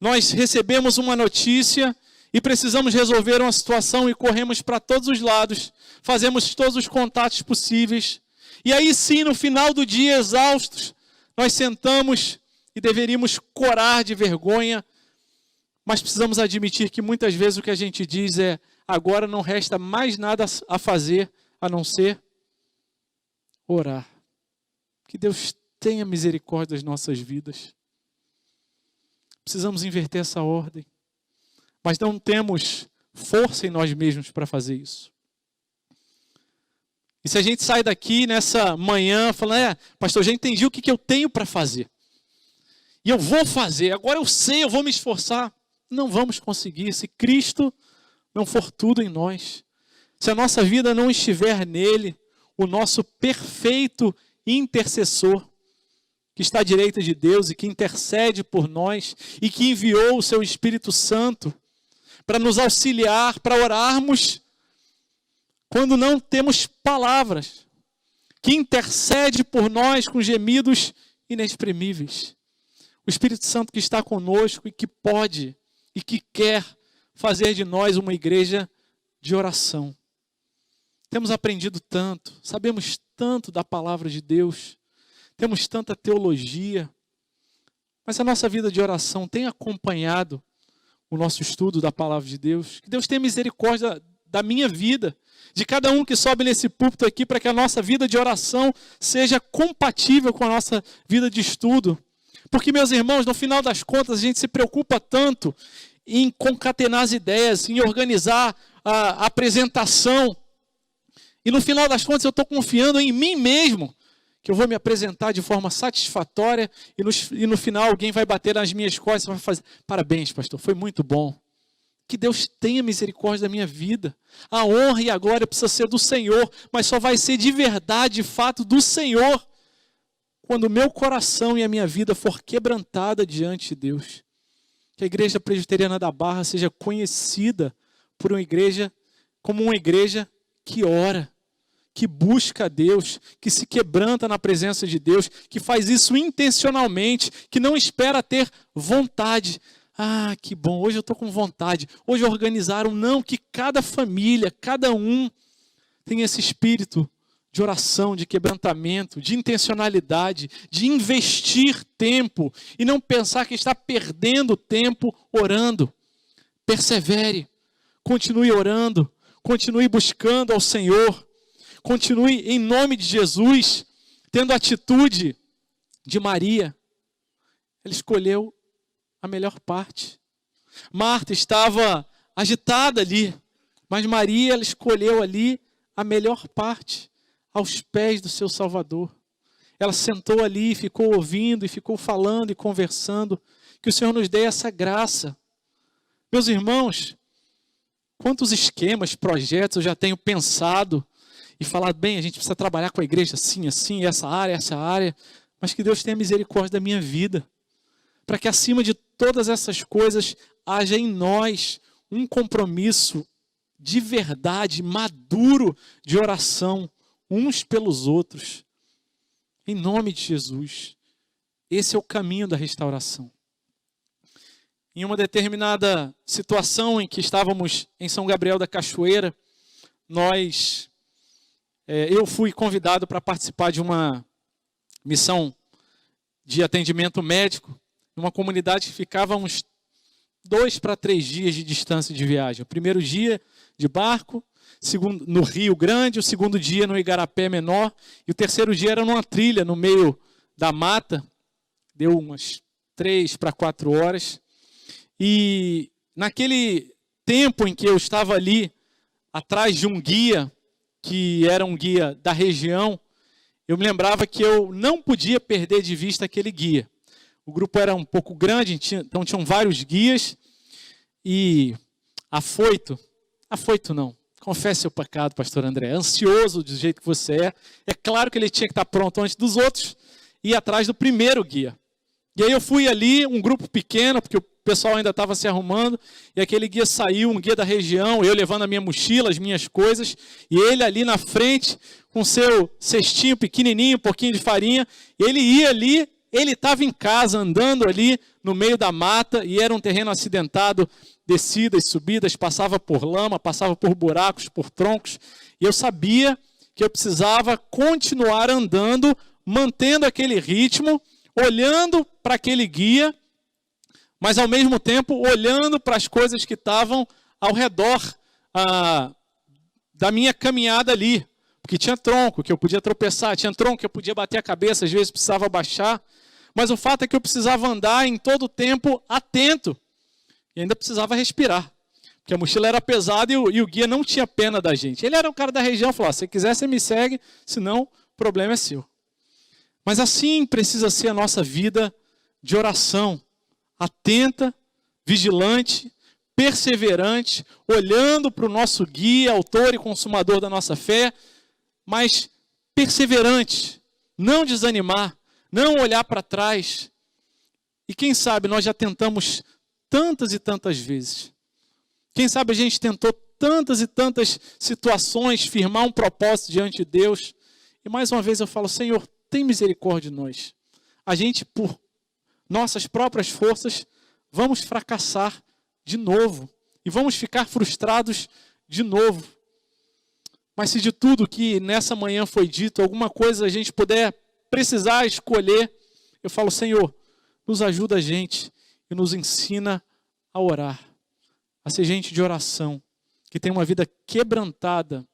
nós recebemos uma notícia e precisamos resolver uma situação e corremos para todos os lados, fazemos todos os contatos possíveis. E aí sim, no final do dia, exaustos, nós sentamos e deveríamos corar de vergonha, mas precisamos admitir que muitas vezes o que a gente diz é: agora não resta mais nada a fazer a não ser orar. Que Deus tenha misericórdia das nossas vidas. Precisamos inverter essa ordem. Mas não temos força em nós mesmos para fazer isso. E se a gente sai daqui nessa manhã falando: pastor, já entendi o que eu tenho para fazer. E eu vou fazer, agora eu sei, eu vou me esforçar. Não vamos conseguir se Cristo não for tudo em nós. Se a nossa vida não estiver nele, o nosso perfeito intercessor, que está à direita de Deus e que intercede por nós e que enviou o seu Espírito Santo para nos auxiliar, para orarmos quando não temos palavras, que intercede por nós com gemidos inexprimíveis. O Espírito Santo que está conosco e que pode e que quer fazer de nós uma igreja de oração. Temos aprendido tanto, sabemos tanto da palavra de Deus, temos tanta teologia, mas a nossa vida de oração tem acompanhado o nosso estudo da palavra de Deus. Que Deus tenha misericórdia da minha vida, de cada um que sobe nesse púlpito aqui, para que a nossa vida de oração seja compatível com a nossa vida de estudo. Porque, meus irmãos, no final das contas, a gente se preocupa tanto em concatenar as ideias, em organizar a apresentação. E no final das contas eu estou confiando em mim mesmo, que eu vou me apresentar de forma satisfatória e no final alguém vai bater nas minhas costas e vai fazer: parabéns, pastor, foi muito bom. Que Deus tenha misericórdia da minha vida. A honra e a glória precisa ser do Senhor, mas só vai ser de verdade, de fato, do Senhor, quando o meu coração e a minha vida for quebrantada diante de Deus. Que a Igreja Presbiteriana da Barra seja conhecida por uma igreja como uma igreja que ora, que busca a Deus, que se quebranta na presença de Deus, que faz isso intencionalmente, que não espera ter vontade. Ah, que bom, hoje eu estou com vontade. Hoje organizaram. Não, que cada família, cada um tem esse espírito de oração, de quebrantamento, de intencionalidade, de investir tempo e não pensar que está perdendo tempo orando. Persevere, continue orando, continue buscando ao Senhor, continue em nome de Jesus, tendo a atitude de Maria. Ela escolheu a melhor parte. Marta estava agitada ali, mas Maria, ela escolheu ali a melhor parte, aos pés do seu Salvador. Ela sentou ali e ficou ouvindo, e ficou falando e conversando. Que o Senhor nos dê essa graça. Meus irmãos, quantos esquemas, projetos eu já tenho pensado e falado: bem, a gente precisa trabalhar com a igreja assim, assim, essa área, mas que Deus tenha misericórdia da minha vida, para que acima de todas essas coisas haja em nós um compromisso de verdade, maduro, de oração, uns pelos outros, em nome de Jesus. Esse é o caminho da restauração. Em uma determinada situação em que estávamos em São Gabriel da Cachoeira, eu fui convidado para participar de uma missão de atendimento médico, numa comunidade que ficava uns 2 para 3 dias de distância de viagem. O primeiro dia de barco, segundo no Rio Grande, o segundo dia no Igarapé Menor, e o terceiro dia era numa trilha no meio da mata. Deu umas 3 para 4 horas. E naquele tempo em que eu estava ali, atrás de um guia, que era um guia da região, eu me lembrava que eu não podia perder de vista aquele guia. o grupo era um pouco grande, então tinham vários guias, e afoito não, confesse seu pecado, pastor André, ansioso do jeito que você é claro que ele tinha que estar pronto antes dos outros, e ir atrás do primeiro guia. E aí eu fui ali, um grupo pequeno, porque o pessoal ainda estava se arrumando, e aquele guia saiu, um guia da região, eu levando a minha mochila, as minhas coisas, e ele ali na frente, com seu cestinho pequenininho, um pouquinho de farinha, e ele ia ali, ele estava em casa, andando ali no meio da mata, e era um terreno acidentado, descidas, subidas, passava por lama, passava por buracos, por troncos, e eu sabia que eu precisava continuar andando, mantendo aquele ritmo, olhando para aquele guia, mas ao mesmo tempo olhando para as coisas que estavam ao redor da minha caminhada ali. Porque tinha tronco que eu podia tropeçar, tinha tronco que eu podia bater a cabeça, às vezes precisava baixar. Mas o fato é que eu precisava andar em todo o tempo atento. E ainda precisava respirar. Porque a mochila era pesada e o guia não tinha pena da gente. Ele era um cara da região, falou, se quiser você me segue, senão o problema é seu. Mas assim precisa ser a nossa vida de oração, atenta, vigilante, perseverante, olhando para o nosso guia, autor e consumador da nossa fé, mas perseverante, não desanimar, não olhar para trás. E quem sabe nós já tentamos tantas e tantas vezes. Quem sabe a gente tentou tantas e tantas situações, firmar um propósito diante de Deus. E mais uma vez eu falo, Senhor, tem misericórdia de nós. A gente, por nossas próprias forças, vamos fracassar de novo. E vamos ficar frustrados de novo. Mas se de tudo que nessa manhã foi dito, alguma coisa a gente puder precisar escolher, eu falo, Senhor, nos ajuda a gente e nos ensina a orar. A ser gente de oração, que tem uma vida quebrantada,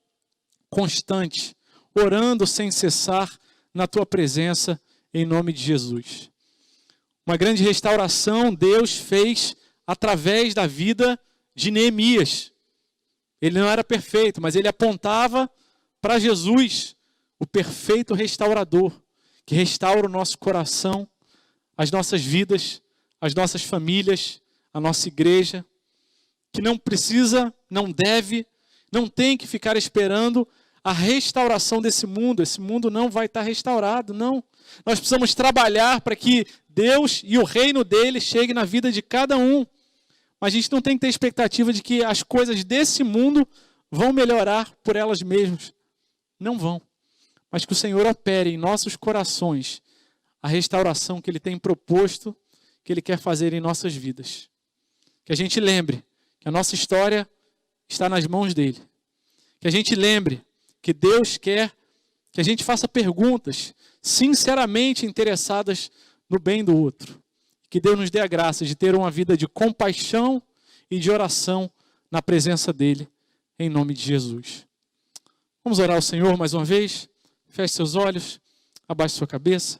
constante, orando sem cessar na tua presença, em nome de Jesus. Uma grande restauração Deus fez através da vida de Neemias. Ele não era perfeito, mas ele apontava para Jesus, o perfeito restaurador, que restaura o nosso coração, as nossas vidas, as nossas famílias, a nossa igreja, que não precisa, não deve, não tem que ficar esperando a restauração desse mundo. Esse mundo não vai estar restaurado, não. Nós precisamos trabalhar para que Deus e o reino dele chegue na vida de cada um. Mas a gente não tem que ter expectativa de que as coisas desse mundo vão melhorar por elas mesmas. Não vão. Mas que o Senhor opere em nossos corações a restauração que ele tem proposto, que ele quer fazer em nossas vidas. Que a gente lembre que a nossa história está nas mãos dele. Que a gente lembre que Deus quer que a gente faça perguntas sinceramente interessadas no bem do outro. Que Deus nos dê a graça de ter uma vida de compaixão e de oração na presença dele, em nome de Jesus. Vamos orar ao Senhor mais uma vez? Feche seus olhos, abaixe sua cabeça.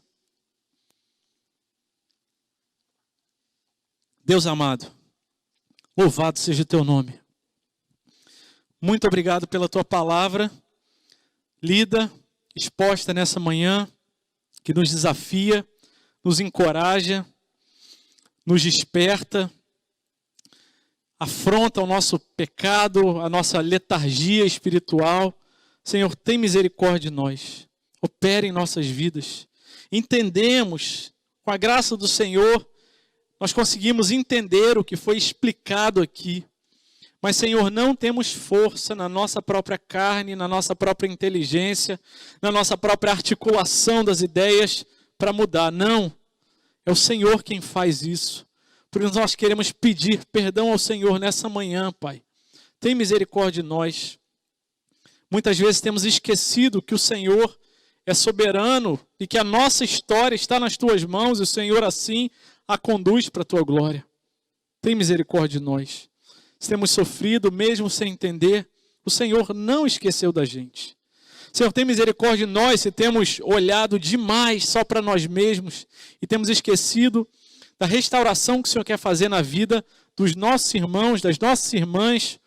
Deus amado, louvado seja o teu nome. Muito obrigado pela tua palavra, lida, exposta nessa manhã, que nos desafia, nos encoraja, nos desperta, afronta o nosso pecado, a nossa letargia espiritual. Senhor, tem misericórdia de nós, opera em nossas vidas. Entendemos, com a graça do Senhor, nós conseguimos entender o que foi explicado aqui. Mas, Senhor, não temos força na nossa própria carne, na nossa própria inteligência, na nossa própria articulação das ideias para mudar. Não, é o Senhor quem faz isso. Por isso nós queremos pedir perdão ao Senhor nessa manhã, Pai. Tem misericórdia de nós. Muitas vezes temos esquecido que o Senhor é soberano e que a nossa história está nas tuas mãos e o Senhor assim a conduz para a tua glória. Tem misericórdia de nós. Se temos sofrido, mesmo sem entender, o Senhor não esqueceu da gente. Senhor, tem misericórdia de nós se temos olhado demais só para nós mesmos e temos esquecido da restauração que o Senhor quer fazer na vida dos nossos irmãos, das nossas irmãs,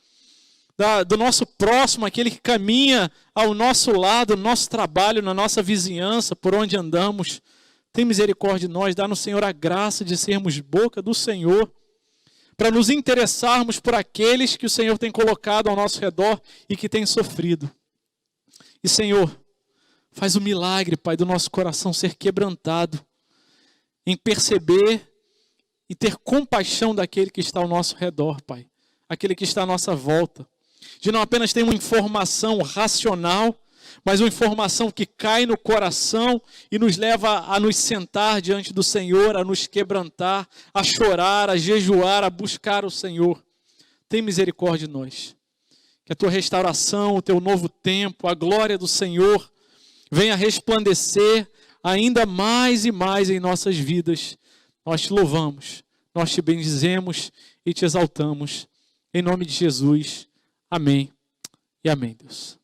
do nosso próximo, aquele que caminha ao nosso lado, no nosso trabalho, na nossa vizinhança, por onde andamos. Tem misericórdia de nós, dá-nos, Senhor, a graça de sermos boca do Senhor, para nos interessarmos por aqueles que o Senhor tem colocado ao nosso redor e que têm sofrido. E, Senhor, faz o milagre, Pai, do nosso coração ser quebrantado, em perceber e ter compaixão daquele que está ao nosso redor, Pai, aquele que está à nossa volta. De não apenas ter uma informação racional, mas uma informação que cai no coração e nos leva a nos sentar diante do Senhor, a nos quebrantar, a chorar, a jejuar, a buscar o Senhor. Tem misericórdia de nós. Que a tua restauração, o teu novo tempo, a glória do Senhor venha resplandecer ainda mais e mais em nossas vidas. Nós te louvamos, nós te bendizemos e te exaltamos. Em nome de Jesus. Amém e amém, Deus.